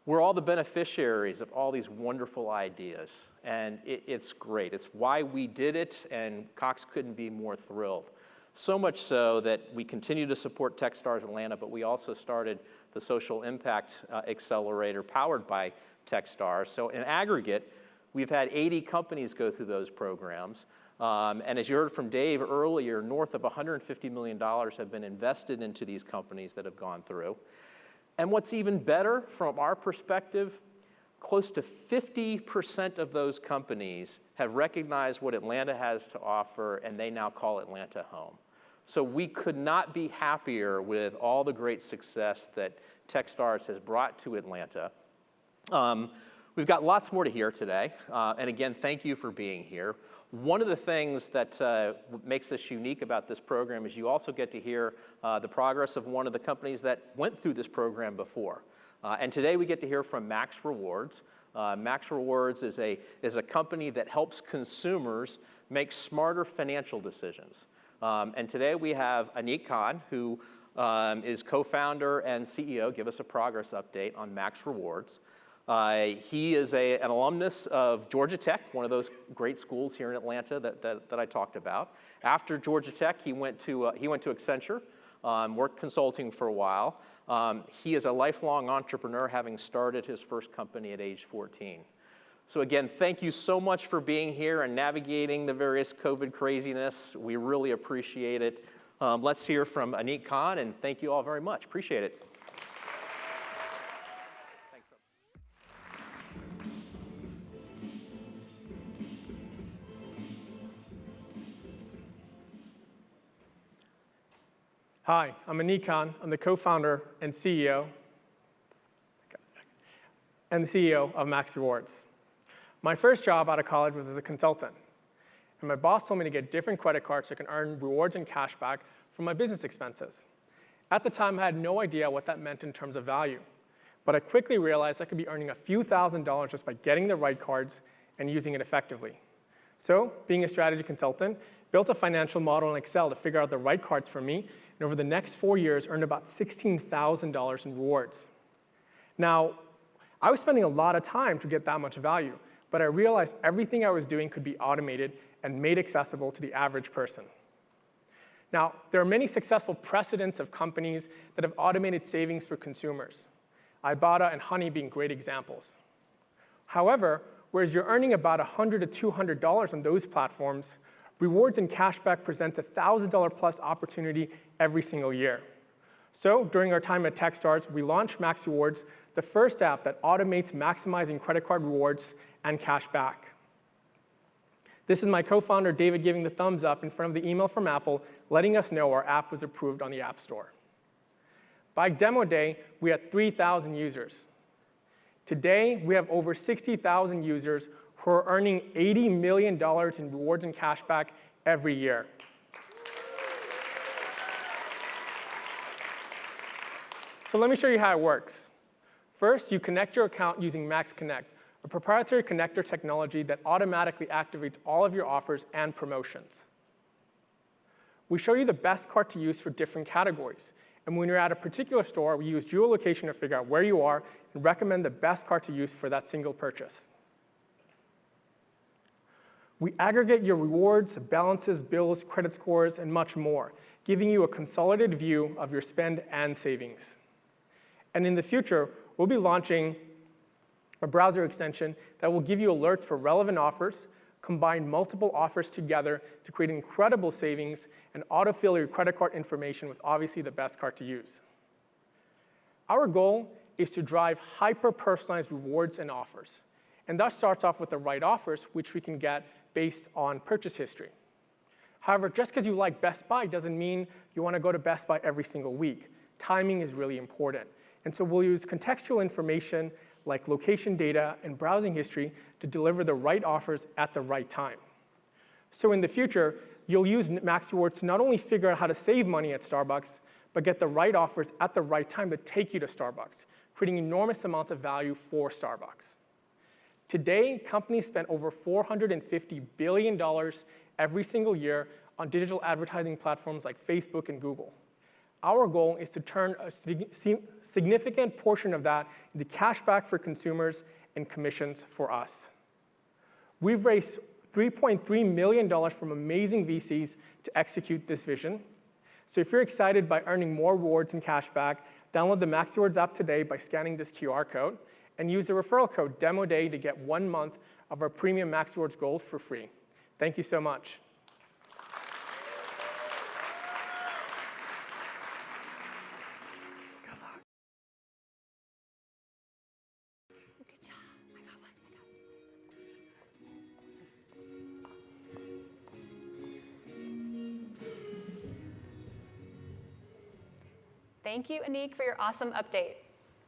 we're all the beneficiaries of all these wonderful ideas. And it's great. It's why we did it, and Cox couldn't be more thrilled. So much so that we continue to support Techstars Atlanta, but we also started the Social Impact Accelerator powered by Techstars. So in aggregate, we've had 80 companies go through those programs. And as you heard from Dave earlier, north of $150 million have been invested into these companies that have gone through. And what's even better from our perspective, close to 50% of those companies have recognized what Atlanta has to offer, and they now call Atlanta home. So we could not be happier with all the great success that Techstars has brought to Atlanta. We've got lots more to hear today, and again, thank you for being here. One of the things that makes us unique about this program is you also get to hear the progress of one of the companies that went through this program before. And today we get to hear from Max Rewards. Max Rewards is a company that helps consumers make smarter financial decisions. And today we have Anik Khan, who is co-founder and CEO. Give us a progress update on Max Rewards. He is an alumnus of Georgia Tech, one of those great schools here in Atlanta that I talked about. After Georgia Tech, he went to Accenture, worked consulting for a while. He is a lifelong entrepreneur, having started his first company at age 14. So again, thank you so much for being here and navigating the various COVID craziness. We really appreciate it. Let's hear from Anik Khan, and thank you all very much. Appreciate it. Hi, I'm Anik Khan. I'm the co-founder and CEO of Max Rewards. My first job out of college was as a consultant. And my boss told me to get different credit cards so I can earn rewards and cash back from my business expenses. At the time, I had no idea what that meant in terms of value. But I quickly realized I could be earning a few $1,000s just by getting the right cards and using it effectively. So, being a strategy consultant, built a financial model in Excel to figure out the right cards for me, and over the next 4 years, earned about $16,000 in rewards. Now, I was spending a lot of time to get that much value, but I realized everything I was doing could be automated and made accessible to the average person. Now, there are many successful precedents of companies that have automated savings for consumers, Ibotta and Honey being great examples. However, whereas you're earning about $100 to $200 on those platforms, rewards and cashback present a $1,000 plus opportunity every single year. So during our time at Techstars, we launched Max Rewards, the first app that automates maximizing credit card rewards and cashback. This is my co-founder, David, giving the thumbs up in front of the email from Apple, letting us know our app was approved on the App Store. By demo day, we had 3,000 users. Today, we have over 60,000 users who are earning $80 million in rewards and cashback every year. So let me show you how it works. First, you connect your account using Max Connect, a proprietary connector technology that automatically activates all of your offers and promotions. We show you the best card to use for different categories. And when you're at a particular store, we use geolocation to figure out where you are and recommend the best card to use for that single purchase. We aggregate your rewards, balances, bills, credit scores, and much more, giving you a consolidated view of your spend and savings. And in the future, we'll be launching a browser extension that will give you alerts for relevant offers, combine multiple offers together to create incredible savings, and autofill your credit card information with obviously the best card to use. Our goal is to drive hyper-personalized rewards and offers. And that starts off with the right offers, which we can get based on purchase history. However, just because you like Best Buy doesn't mean you want to go to Best Buy every single week. Timing is really important. And so we'll use contextual information like location data and browsing history to deliver the right offers at the right time. So in the future, you'll use Max Rewards to not only figure out how to save money at Starbucks, but get the right offers at the right time to take you to Starbucks, creating enormous amounts of value for Starbucks. Today, companies spend over $450 billion every single year on digital advertising platforms like Facebook and Google. Our goal is to turn a significant portion of that into cash back for consumers and commissions for us. We've raised $3.3 million from amazing VCs to execute this vision. So if you're excited by earning more rewards and cash back, download the Max Rewards app today by scanning this QR code and use the referral code DEMODAY to get 1 month of our premium Max Rewards Gold for free. Thank you so much. Thank you, Anik, for your awesome update.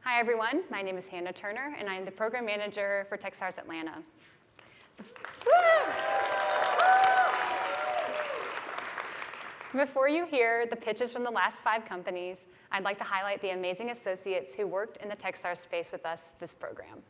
Hi, everyone. My name is Hannah Turner, and I'm the program manager for Techstars Atlanta. Before you hear the pitches from the last 5 companies, I'd like to highlight the amazing associates who worked in the Techstars space with us this program.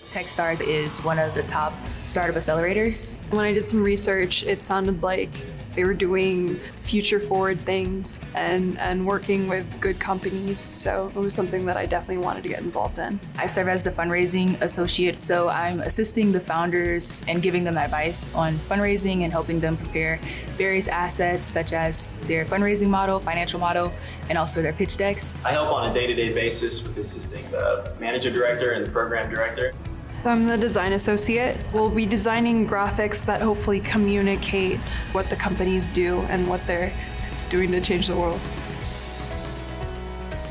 Techstars is one of the top startup accelerators. When I did some research, it sounded like they were doing future-forward things and working with good companies, so it was something that I definitely wanted to get involved in. I serve as the fundraising associate, so I'm assisting the founders and giving them advice on fundraising and helping them prepare various assets such as their fundraising model, financial model, and also their pitch decks. I help on a day-to-day basis with assisting the manager director and the program director. I'm the design associate. We'll be designing graphics that hopefully communicate what the companies do and what they're doing to change the world.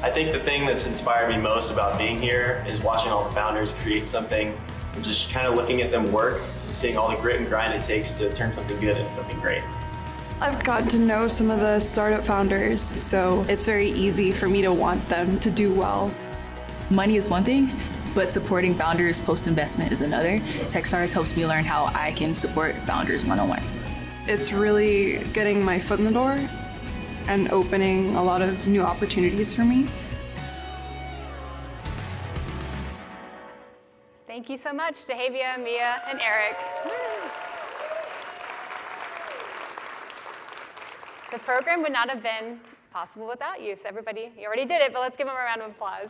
I think the thing that's inspired me most about being here is watching all the founders create something and just kind of looking at them work and seeing all the grit and grind it takes to turn something good into something great. I've gotten to know some of the startup founders, so it's very easy for me to want them to do well. Money is one thing, but supporting founders post-investment is another. Techstars helps me learn how I can support founders one-on-one. It's really getting my foot in the door and opening a lot of new opportunities for me. Thank you so much, Dahavia, Mia, and Eric. The program would not have been possible without you. So everybody, you already did it, but let's give them a round of applause.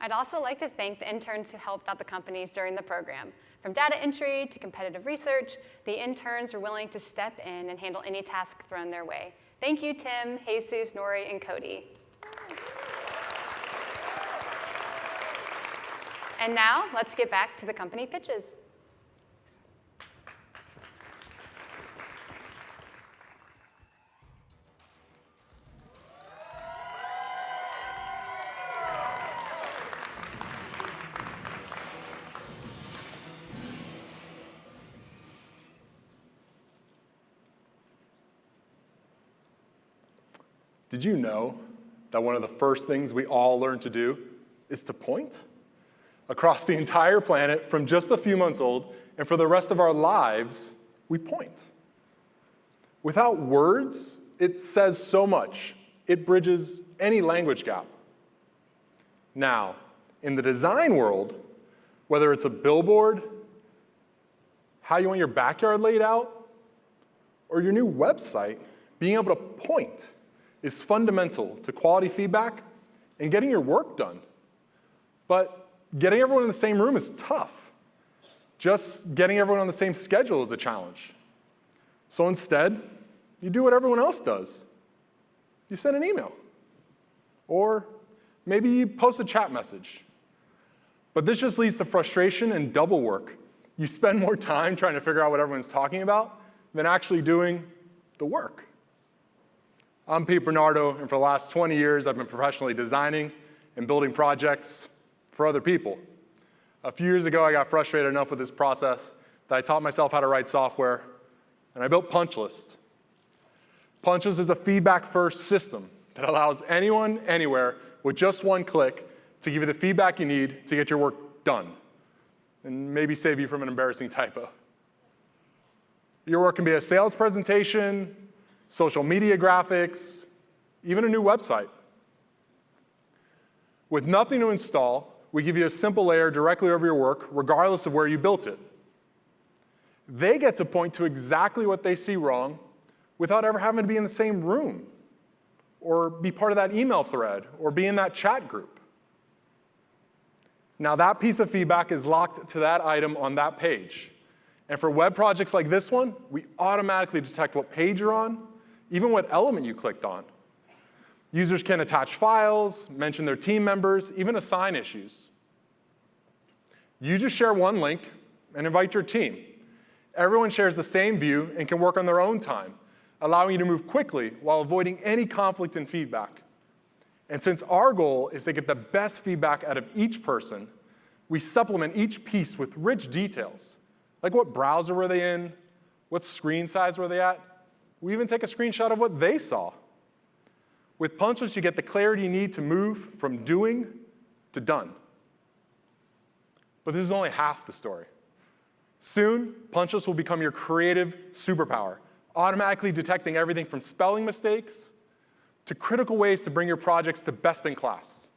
I'd also like to thank the interns who helped out the companies during the program. From data entry to competitive research, the interns were willing to step in and handle any task thrown their way. Thank you, Tim, Jesus, Nori, and Cody. And now, let's get back to the company pitches. Did you know that one of the first things we all learn to do is to point? Across the entire planet, from just a few months old, and for the rest of our lives, we point. Without words, it says so much. It bridges any language gap. Now, in the design world, whether it's a billboard, how you want your backyard laid out, or your new website, being able to point is fundamental to quality feedback and getting your work done. But getting everyone in the same room is tough. Just getting everyone on the same schedule is a challenge. So instead, you do what everyone else does. You send an email. Or maybe you post a chat message. But this just leads to frustration and double work. You spend more time trying to figure out what everyone's talking about than actually doing the work. I'm Pete Bernardo, and for the last 20 years, I've been professionally designing and building projects for other people. A few years ago, I got frustrated enough with this process that I taught myself how to write software, and I built PunchList. PunchList is a feedback-first system that allows anyone, anywhere, with just one click, to give you the feedback you need to get your work done, and maybe save you from an embarrassing typo. Your work can be a sales presentation, social media graphics, even a new website. With nothing to install, we give you a simple layer directly over your work, regardless of where you built it. They get to point to exactly what they see wrong without ever having to be in the same room, or be part of that email thread, or be in that chat group. Now that piece of feedback is locked to that item on that page. And for web projects like this one, we automatically detect what page you're on, even what element you clicked on. Users can attach files, mention their team members, even assign issues. You just share one link and invite your team. Everyone shares the same view and can work on their own time, allowing you to move quickly while avoiding any conflict in feedback. And since our goal is to get the best feedback out of each person, we supplement each piece with rich details, like what browser were they in, what screen size were they at. We even take a screenshot of what they saw. With PunchList, you get the clarity you need to move from doing to done. But this is only half the story. Soon, PunchList will become your creative superpower, automatically detecting everything from spelling mistakes to critical ways to bring your projects to best in class.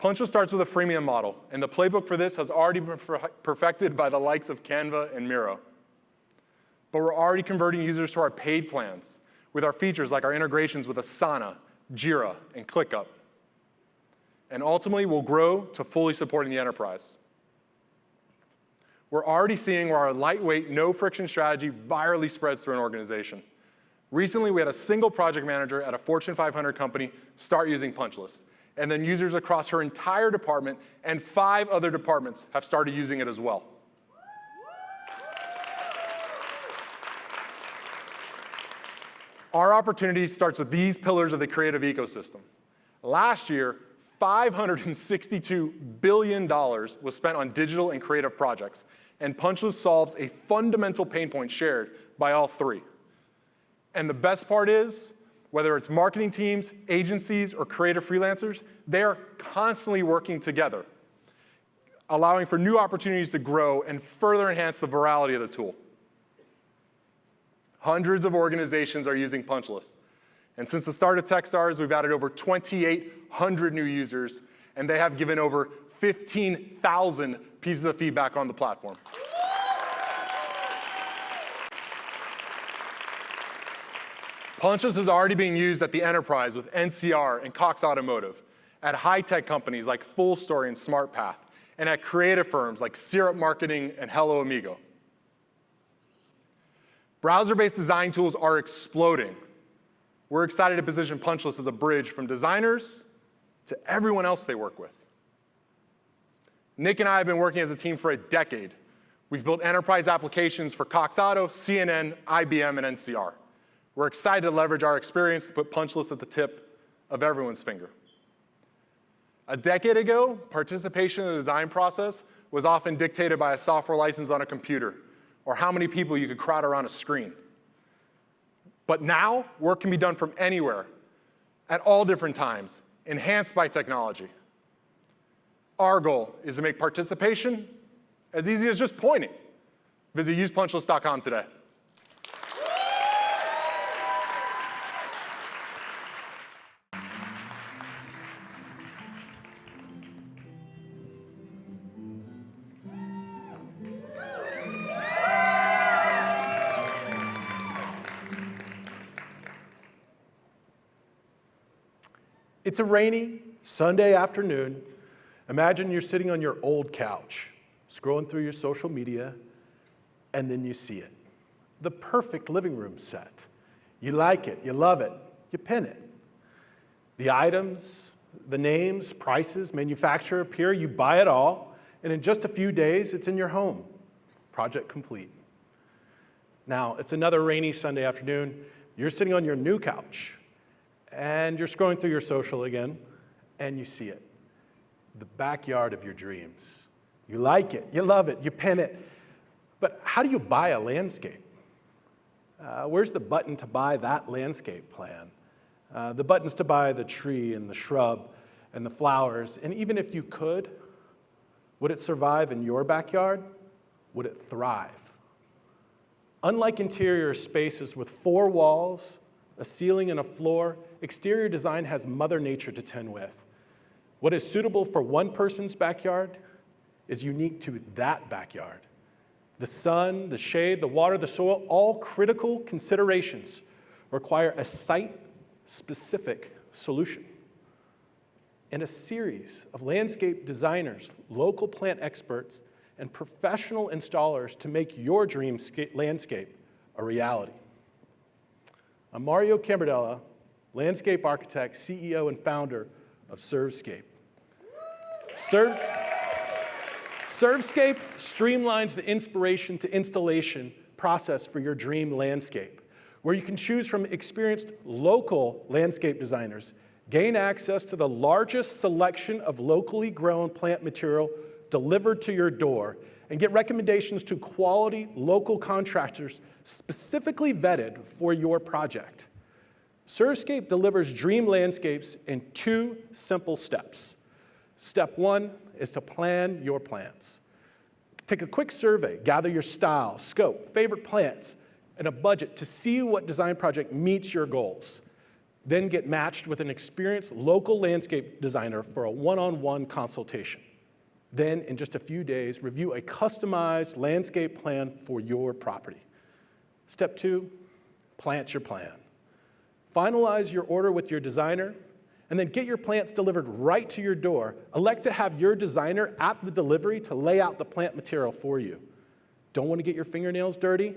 PunchList starts with a freemium model, and the playbook for this has already been perfected by the likes of Canva and Miro. But we're already converting users to our paid plans with our features like our integrations with Asana, Jira, and ClickUp. And ultimately, we'll grow to fully supporting the enterprise. We're already seeing where our lightweight, no-friction strategy virally spreads through an organization. Recently, we had a single project manager at a Fortune 500 company start using PunchList. And then users across her entire department and 5 other departments have started using it as well. Our opportunity starts with these pillars of the creative ecosystem. Last year, $562 billion was spent on digital and creative projects, and Punchless solves a fundamental pain point shared by all three. And the best part is, whether it's marketing teams, agencies, or creative freelancers, they are constantly working together, allowing for new opportunities to grow and further enhance the virality of the tool. Hundreds of organizations are using Punchless. And since the start of Techstars, we've added over 2,800 new users, and they have given over 15,000 pieces of feedback on the platform. Punchless is already being used at the enterprise with NCR and Cox Automotive, at high-tech companies like Full Story and SmartPath, and at creative firms like Syrup Marketing and Hello Amigo. Browser-based design tools are exploding. We're excited to position Punchless as a bridge from designers to everyone else they work with. Nick and I have been working as a team for a decade. We've built enterprise applications for Cox Auto, CNN, IBM, and NCR. We're excited to leverage our experience to put Punchless at the tip of everyone's finger. A decade ago, participation in the design process was often dictated by a software license on a computer or how many people you could crowd around a screen. But now, work can be done from anywhere, at all different times, enhanced by technology. Our goal is to make participation as easy as just pointing. Visit usepunchless.com today. It's a rainy Sunday afternoon. Imagine you're sitting on your old couch, scrolling through your social media, and then you see it. The perfect living room set. You like it, you love it, you pin it. The items, the names, prices, manufacturer appear, you buy it all, and in just a few days, it's in your home. Project complete. Now, it's another rainy Sunday afternoon. You're sitting on your new couch, and you're scrolling through your social again, and you see it. The backyard of your dreams. You like it, you love it, you pin it. But how do you buy a landscape? Where's the button to buy that landscape plan? The buttons to buy the tree and the shrub and the flowers. And even if you could, would it survive in your backyard? Would it thrive? Unlike interior spaces with 4 walls, a ceiling, and a floor, exterior design has Mother Nature to tend with. What is suitable for one person's backyard is unique to that backyard. The sun, the shade, the water, the soil, all critical considerations require a site-specific solution. And a series of landscape designers, local plant experts, and professional installers to make your dream landscape a reality. I'm Mario Cambardella, landscape architect, CEO, and founder of Servscape. Servscape streamlines the inspiration to installation process for your dream landscape, where you can choose from experienced local landscape designers, gain access to the largest selection of locally grown plant material delivered to your door, and get recommendations to quality local contractors specifically vetted for your project. Servscape delivers dream landscapes in 2 simple steps. Step 1 is to plan your plans. Take a quick survey, gather your style, scope, favorite plants, and a budget to see what design project meets your goals. Then get matched with an experienced local landscape designer for a one-on-one consultation. Then, in just a few days, review a customized landscape plan for your property. Step 2, plant your plan. Finalize your order with your designer, and then get your plants delivered right to your door. Elect to have your designer at the delivery to lay out the plant material for you. Don't want to get your fingernails dirty?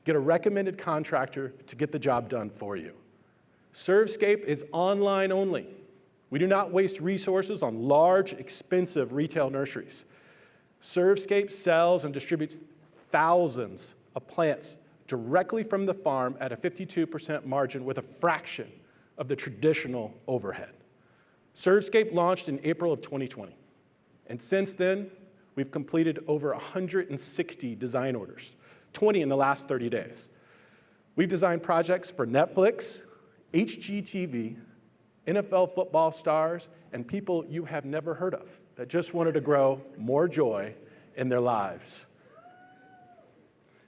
Get a recommended contractor to get the job done for you. Servscape is online only. We do not waste resources on large, expensive retail nurseries. Servscape sells and distributes thousands of plants directly from the farm at a 52% margin with a fraction of the traditional overhead. Servscape launched in April of 2020. And since then, we've completed over 160 design orders, 20 in the last 30 days. We've designed projects for Netflix, HGTV, NFL football stars, and people you have never heard of that just wanted to grow more joy in their lives.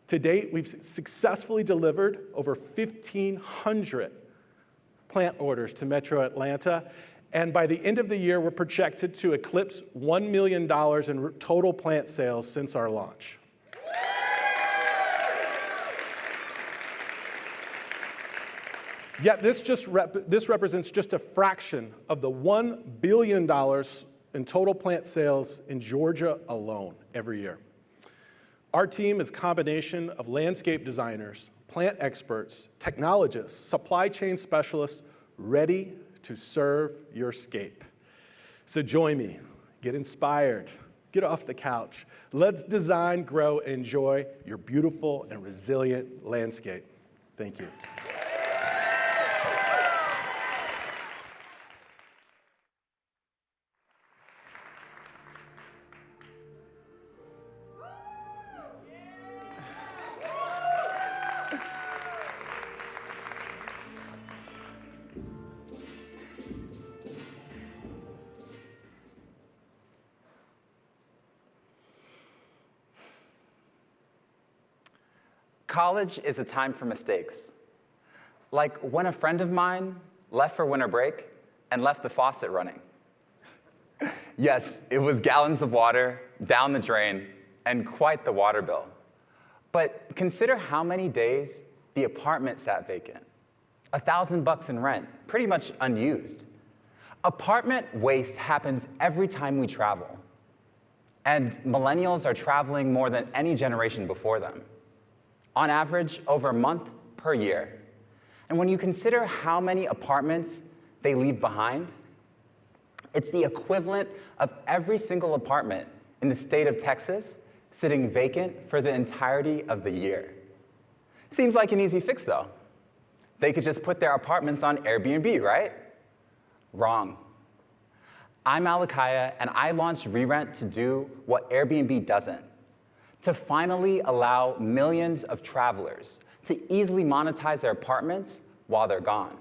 To date, we've successfully delivered over 1,500 plant orders to Metro Atlanta, and by the end of the year, we're projected to eclipse $1 million in total plant sales since our launch. Yet this represents just a fraction of the $1 billion in total plant sales in Georgia alone every year. Our team is a combination of landscape designers, plant experts, technologists, supply chain specialists, ready to serve your scape. So join me, get inspired, get off the couch. Let's design, grow, and enjoy your beautiful and resilient landscape. Thank you. College is a time for mistakes. Like when a friend of mine left for winter break and left the faucet running. Yes, it was gallons of water down the drain and quite the water bill. But consider how many days the apartment sat vacant. $1,000 in rent, pretty much unused. Apartment waste happens every time we travel. And millennials are traveling more than any generation before them. On average, over a month per year. And when you consider how many apartments they leave behind, it's the equivalent of every single apartment in the state of Texas sitting vacant for the entirety of the year. Seems like an easy fix, though. They could just put their apartments on Airbnb, right? Wrong. I'm Alakaya, and I launched ReRent to do what Airbnb doesn't. To finally allow millions of travelers to easily monetize their apartments while they're gone.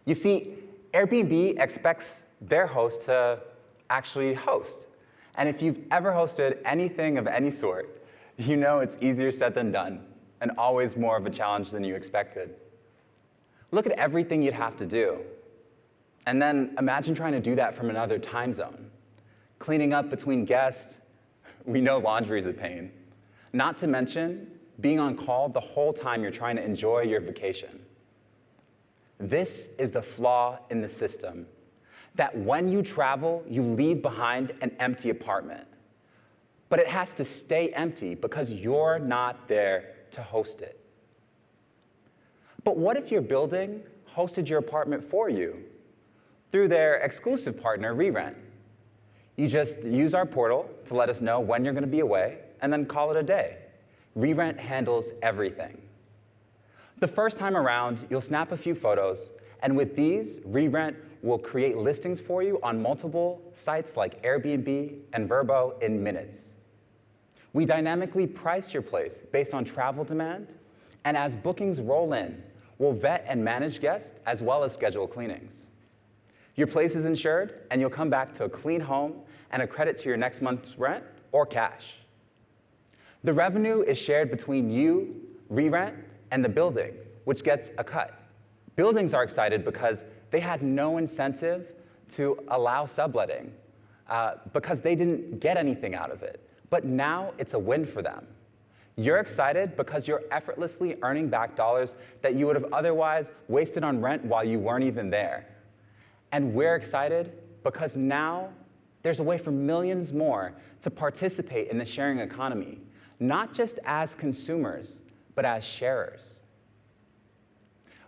You see, Airbnb expects their host to actually host. And if you've ever hosted anything of any sort, you know it's easier said than done, and always more of a challenge than you expected. Look at everything you'd have to do. And then imagine trying to do that from another time zone. Cleaning up between guests. We know laundry is a pain. Not to mention being on call the whole time you're trying to enjoy your vacation. This is the flaw in the system, that when you travel, you leave behind an empty apartment. But it has to stay empty because you're not there to host it. But what if your building hosted your apartment for you through their exclusive partner, ReRent? You just use our portal to let us know when you're going to be away, and then call it a day. ReRent handles everything. The first time around, you'll snap a few photos, and with these, ReRent will create listings for you on multiple sites like Airbnb and Vrbo in minutes. We dynamically price your place based on travel demand, and as bookings roll in, we'll vet and manage guests as well as schedule cleanings. Your place is insured, and you'll come back to a clean home and a credit to your next month's rent or cash. The revenue is shared between you, ReRent, and the building, which gets a cut. Buildings are excited because they had no incentive to allow subletting because they didn't get anything out of it. But now it's a win for them. You're excited because you're effortlessly earning back dollars that you would have otherwise wasted on rent while you weren't even there. And we're excited because now there's a way for millions more to participate in the sharing economy, not just as consumers, but as sharers.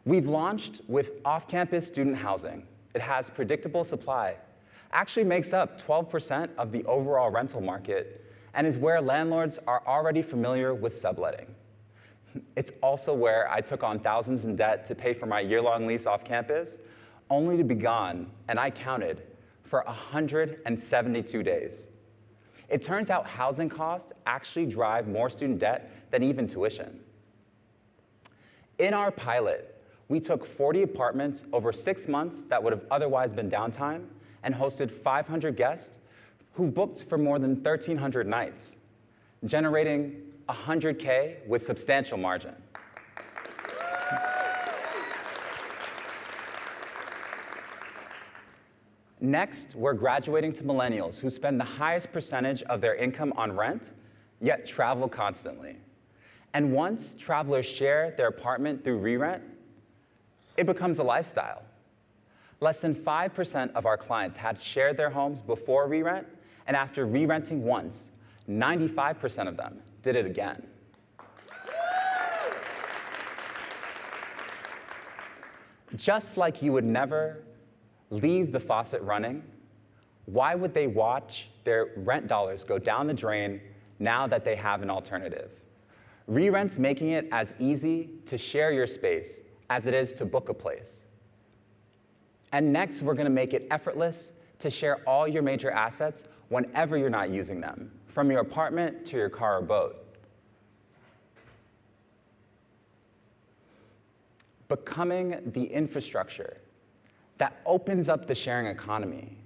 We've launched with off-campus student housing. It has predictable supply, actually makes up 12% of the overall rental market, and is where landlords are already familiar with subletting. It's also where I took on thousands in debt to pay for my year-long lease off campus, only to be gone, and I counted, for 172 days. It turns out housing costs actually drive more student debt than even tuition. In our pilot, we took 40 apartments over 6 months that would have otherwise been downtime and hosted 500 guests who booked for more than 1,300 nights, generating $100K with substantial margin. Next, we're graduating to millennials who spend the highest percentage of their income on rent, yet travel constantly. And once travelers share their apartment through re-rent, it becomes a lifestyle. Less than 5% of our clients had shared their homes before re-rent, and after re-renting once, 95% of them did it again. Just like you would never leave the faucet running, why would they watch their rent dollars go down the drain now that they have an alternative? Re-rent's making it as easy to share your space as it is to book a place. And next, we're gonna make it effortless to share all your major assets whenever you're not using them, from your apartment to your car or boat. Becoming the infrastructure that opens up the sharing economy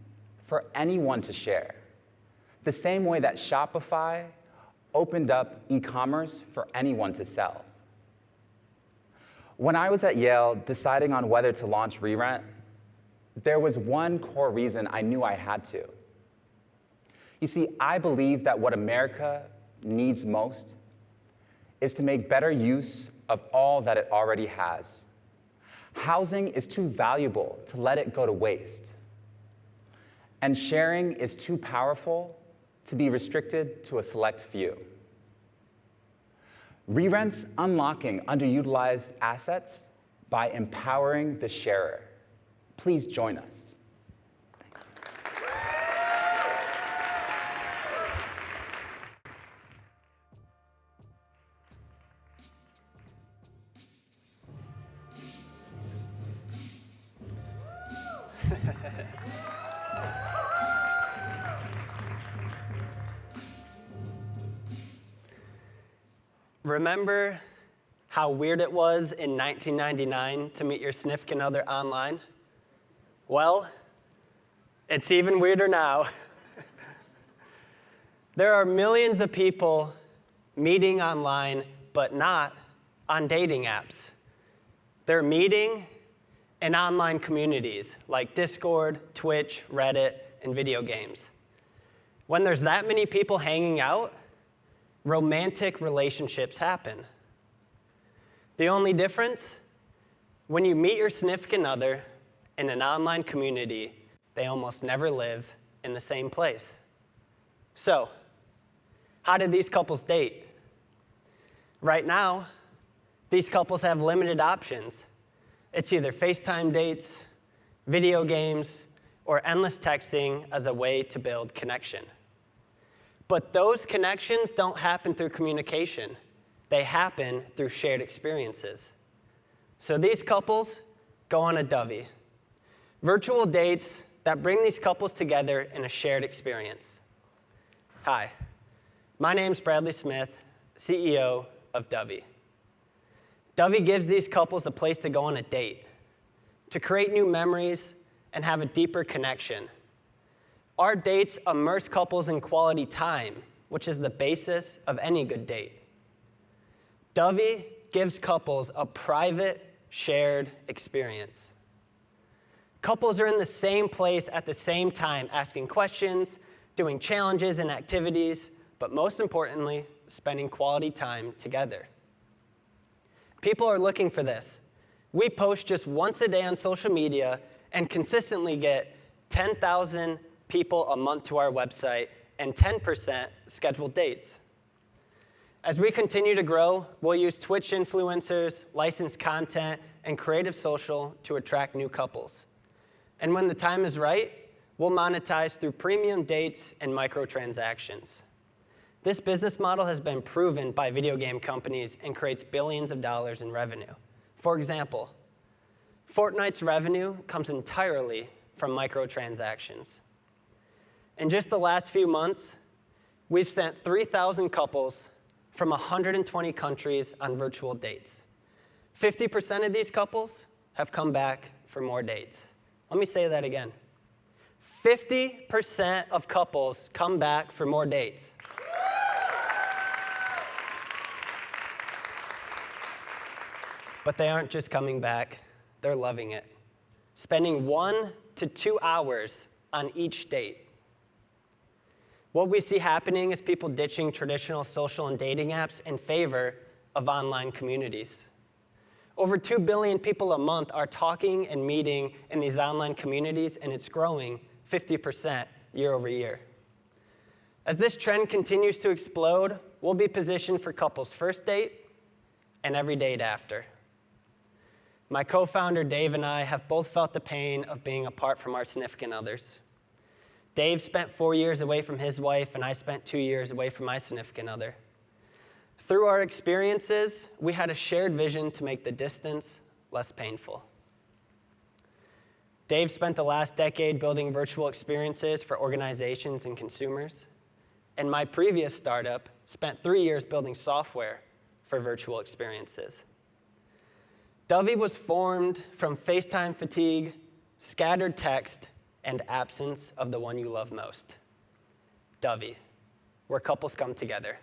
for anyone to share, the same way that Shopify opened up e-commerce for anyone to sell. When I was at Yale deciding on whether to launch re-rent, there was one core reason I knew I had to. You see, I believe that what America needs most is to make better use of all that it already has. Housing is too valuable to let it go to waste. And sharing is too powerful to be restricted to a select few. Re-rent's unlocking underutilized assets by empowering the sharer. Please join us. Remember how weird it was in 1999 to meet your significant other online? Well, it's even weirder now. There are millions of people meeting online, but not on dating apps. They're meeting in online communities like Discord, Twitch, Reddit, and video games. When there's that many people hanging out, romantic relationships happen. The only difference, when you meet your significant other in an online community, they almost never live in the same place. So, how did these couples date? Right now, these couples have limited options. It's either FaceTime dates, video games, or endless texting as a way to build connection. But those connections don't happen through communication. They happen through shared experiences. So these couples go on a Dovey, virtual dates that bring these couples together in a shared experience. Hi, my name's Bradley Smith, CEO of Dovey. Dovey gives these couples a place to go on a date, to create new memories and have a deeper connection. Our dates immerse couples in quality time, which is the basis of any good date. Dovey gives couples a private, shared experience. Couples are in the same place at the same time, asking questions, doing challenges and activities, but most importantly, spending quality time together. People are looking for this. We post just once a day on social media and consistently get 10,000 people a month to our website and 10% scheduled dates. As we continue to grow, we'll use Twitch influencers, licensed content, and creative social to attract new couples. And when the time is right, we'll monetize through premium dates and microtransactions. This business model has been proven by video game companies and creates billions of dollars in revenue. For example, Fortnite's revenue comes entirely from microtransactions. In just the last few months, we've sent 3,000 couples from 120 countries on virtual dates. 50% of these couples have come back for more dates. Let me say that again. 50% of couples come back for more dates. But they aren't just coming back, they're loving it. Spending 1 to 2 hours on each date. What we see happening is people ditching traditional social and dating apps in favor of online communities. Over 2 billion people a month are talking and meeting in these online communities, and it's growing 50% year over year. As this trend continues to explode, we'll be positioned for couples' first date and every date after. My co-founder Dave and I have both felt the pain of being apart from our significant others. Dave spent 4 years away from his wife, and I spent 2 years away from my significant other. Through our experiences, we had a shared vision to make the distance less painful. Dave spent the last decade building virtual experiences for organizations and consumers, and my previous startup spent 3 years building software for virtual experiences. Dovey was formed from FaceTime fatigue, scattered text, and absence of the one you love most. Dovey, where couples come together.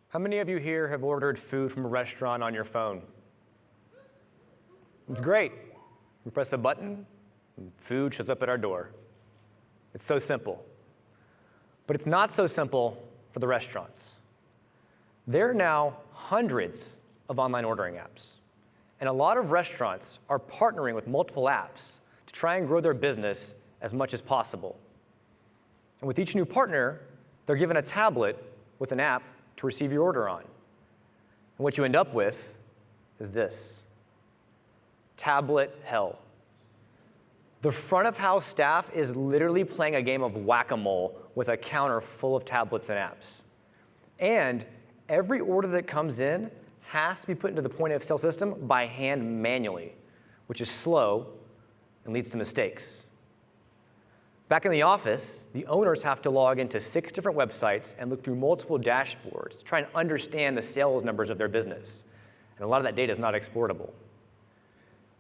How many of you here have ordered food from a restaurant on your phone? It's great. You press a button, and food shows up at our door. It's so simple. But it's not so simple for the restaurants. There are now hundreds of online ordering apps, and a lot of restaurants are partnering with multiple apps to try and grow their business as much as possible. And with each new partner, they're given a tablet with an app to receive your order on. And what you end up with is this: tablet hell. The front of house staff is literally playing a game of whack-a-mole with a counter full of tablets and apps. And every order that comes in has to be put into the point of sale system by hand manually, which is slow and leads to mistakes. Back in the office, the owners have to log into 6 different websites and look through multiple dashboards to try and understand the sales numbers of their business. And a lot of that data is not exportable.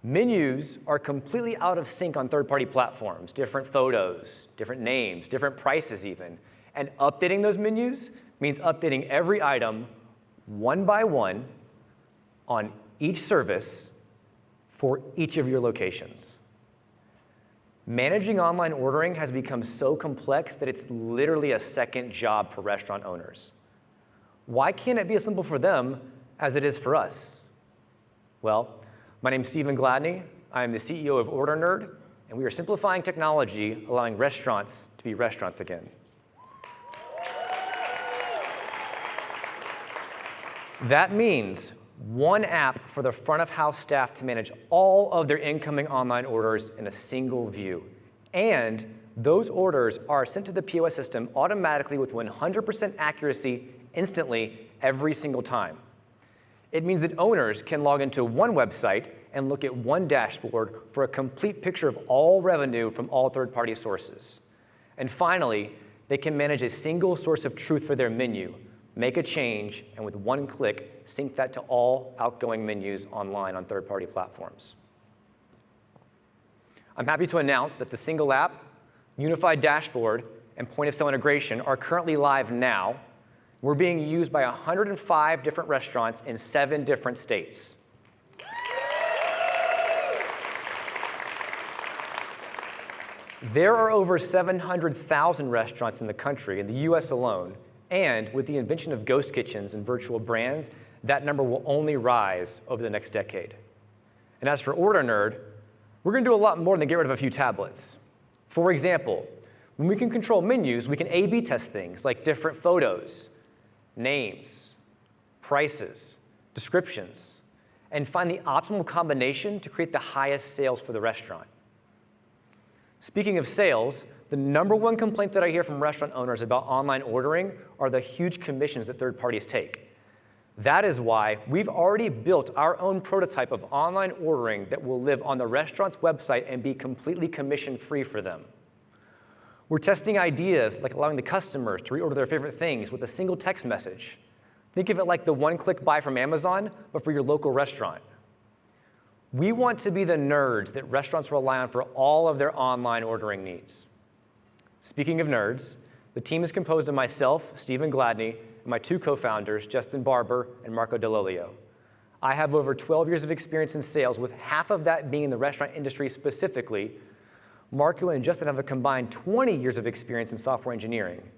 Menus are completely out of sync on third-party platforms, different photos, different names, different prices even. And updating those menus means updating every item one by one on each service for each of your locations. Managing online ordering has become so complex that it's literally a second job for restaurant owners. Why can't it be as simple for them as it is for us? Well, my name is Stephen Gladney. I am the CEO of Order Nerd, and we are simplifying technology, allowing restaurants to be restaurants again. That means one app for the front of house staff to manage all of their incoming online orders in a single view. And those orders are sent to the POS system automatically with 100% accuracy instantly every single time. It means that owners can log into one website and look at one dashboard for a complete picture of all revenue from all third-party sources. And finally, they can manage a single source of truth for their menu, make a change, and with one click, sync that to all outgoing menus online on third-party platforms. I'm happy to announce that the single app, unified dashboard, and point-of-sale integration are currently live now. We're being used by 105 different restaurants in 7 different states. There are over 700,000 restaurants in the country, in the US alone, and with the invention of ghost kitchens and virtual brands, that number will only rise over the next decade. And as for Order Nerd, we're going to do a lot more than get rid of a few tablets. For example, when we can control menus, we can A/B test things like different photos, names, prices, descriptions, and find the optimal combination to create the highest sales for the restaurant. Speaking of sales, the #1 complaint that I hear from restaurant owners about online ordering are the huge commissions that third parties take. That is why we've already built our own prototype of online ordering that will live on the restaurant's website and be completely commission-free for them. We're testing ideas like allowing the customers to reorder their favorite things with a single text message. Think of it like the one-click buy from Amazon, but for your local restaurant. We want to be the nerds that restaurants rely on for all of their online ordering needs. Speaking of nerds, the team is composed of myself, Stephen Gladney, and my 2 co-founders, Justin Barber and Marco Delolio. I have over 12 years of experience in sales, with half of that being in the restaurant industry specifically. Marco and Justin have a combined 20 years of experience in software engineering.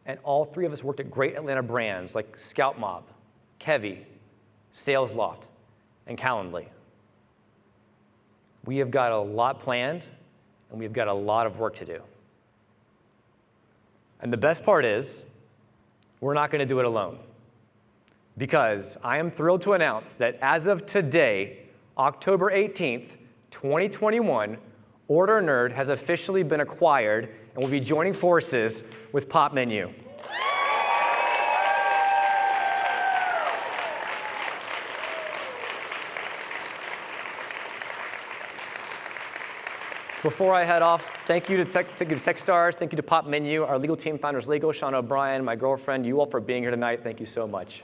And all 3 of us worked at great Atlanta brands like Scout Mob, Kevi, SalesLoft, and Calendly. We have got a lot planned, and we've got a lot of work to do. And the best part is, we're not going to do it alone. Because I am thrilled to announce that as of today, October 18th, 2021, Order Nerd has officially been acquired and will be joining forces with Pop Menu. Before I head off, thank you to Techstars, thank you to Pop Menu, our legal team, Founders Legal, Sean O'Brien, my girlfriend, you all for being here tonight. Thank you so much.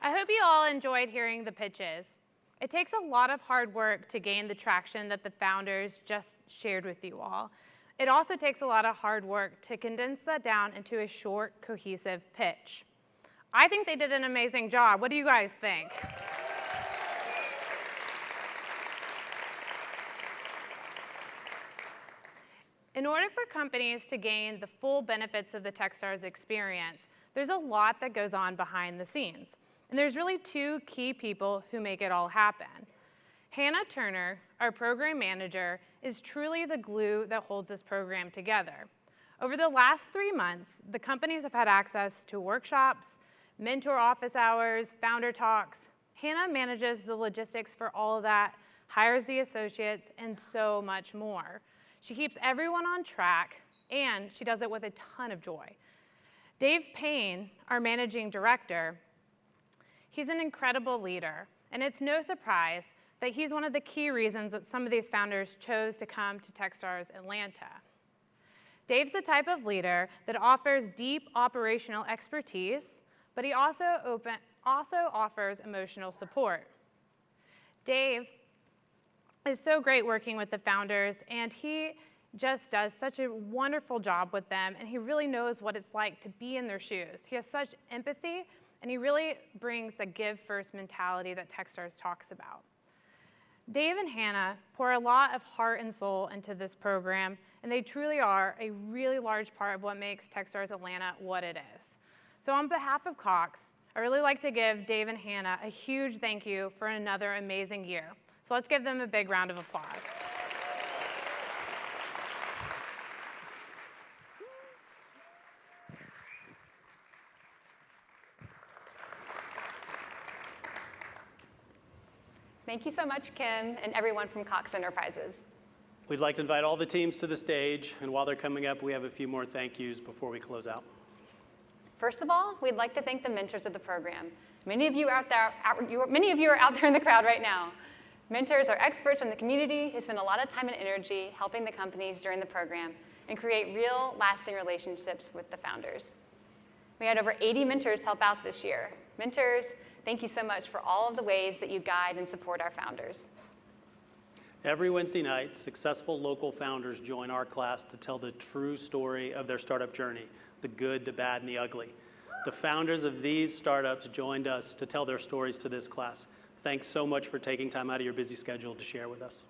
I hope you all enjoyed hearing the pitches. It takes a lot of hard work to gain the traction that the founders just shared with you all. It also takes a lot of hard work to condense that down into a short, cohesive pitch. I think they did an amazing job. What do you guys think? In order for companies to gain the full benefits of the Techstars experience, there's a lot that goes on behind the scenes. And there's really 2 key people who make it all happen. Hannah Turner, our program manager, is truly the glue that holds this program together. Over the last 3 months, the companies have had access to workshops, mentor office hours, founder talks. Hannah manages the logistics for all of that, hires the associates, and so much more. She keeps everyone on track, and she does it with a ton of joy. Dave Payne, our managing director, he's an incredible leader, and it's no surprise that he's one of the key reasons that some of these founders chose to come to Techstars Atlanta. Dave's the type of leader that offers deep operational expertise, but he also offers emotional support. Dave is so great working with the founders, and he just does such a wonderful job with them, and he really knows what it's like to be in their shoes. He has such empathy, and he really brings the give-first mentality that Techstars talks about. Dave and Hannah pour a lot of heart and soul into this program, and they truly are a really large part of what makes Techstars Atlanta what it is. So on behalf of Cox, I really like to give Dave and Hannah a huge thank you for another amazing year. So let's give them a big round of applause. Thank you so much, Kim, and everyone from Cox Enterprises. We'd like to invite all the teams to the stage, and while they're coming up, we have a few more thank yous before we close out. First of all, we'd like to thank the mentors of the program. Many of you are out there in the crowd right now. Mentors are experts from the community who spend a lot of time and energy helping the companies during the program and create real, lasting relationships with the founders. We had over 80 mentors help out this year. Mentors, thank you so much for all of the ways that you guide and support our founders. Every Wednesday night, successful local founders join our class to tell the true story of their startup journey, the good, the bad, and the ugly. The founders of these startups joined us to tell their stories to this class. Thanks so much for taking time out of your busy schedule to share with us.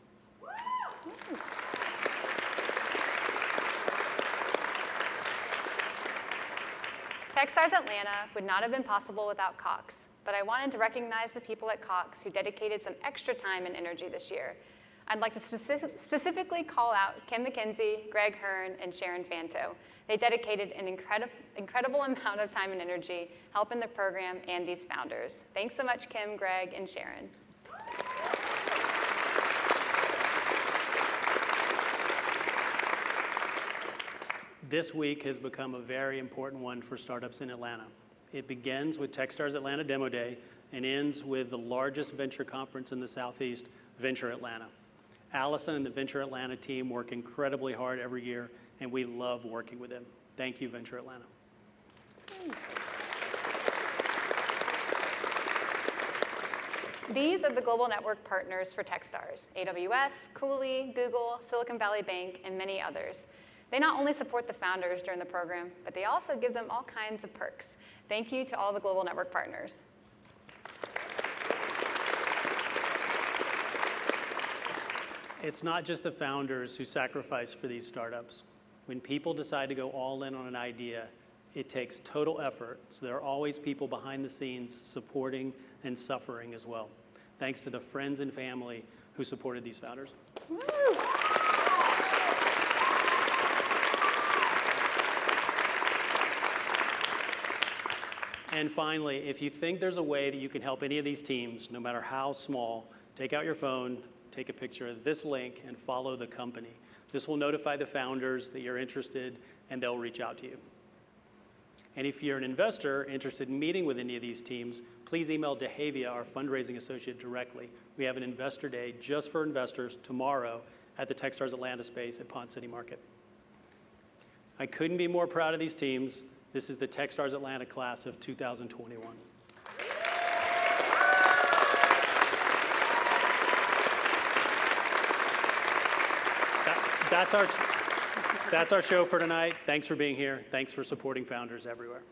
Techstars Atlanta would not have been possible without Cox, but I wanted to recognize the people at Cox who dedicated some extra time and energy this year. I'd like to specifically call out Kim McKenzie, Greg Hearn, and Sharon Fanto. They dedicated an incredible amount of time and energy helping the program and these founders. Thanks so much, Kim, Greg, and Sharon. This week has become a very important one for startups in Atlanta. It begins with Techstars Atlanta Demo Day and ends with the largest venture conference in the Southeast, Venture Atlanta. Allison and the Venture Atlanta team work incredibly hard every year, and we love working with them. Thank you, Venture Atlanta. These are the global network partners for Techstars: AWS, Cooley, Google, Silicon Valley Bank, and many others. They not only support the founders during the program, but they also give them all kinds of perks. Thank you to all the global network partners. It's not just the founders who sacrifice for these startups. When people decide to go all in on an idea, it takes total effort, so there are always people behind the scenes supporting and suffering as well. Thanks to the friends and family who supported these founders. Woo! And finally, if you think there's a way that you can help any of these teams, no matter how small, take out your phone, take a picture of this link, and follow the company. This will notify the founders that you're interested, and they'll reach out to you. And if you're an investor interested in meeting with any of these teams, please email Dehavia, our fundraising associate, directly. We have an investor day just for investors tomorrow at the Techstars Atlanta space at Pond City Market. I couldn't be more proud of these teams. This is the Techstars Atlanta class of 2021. That's our show for tonight. Thanks for being here. Thanks for supporting founders everywhere.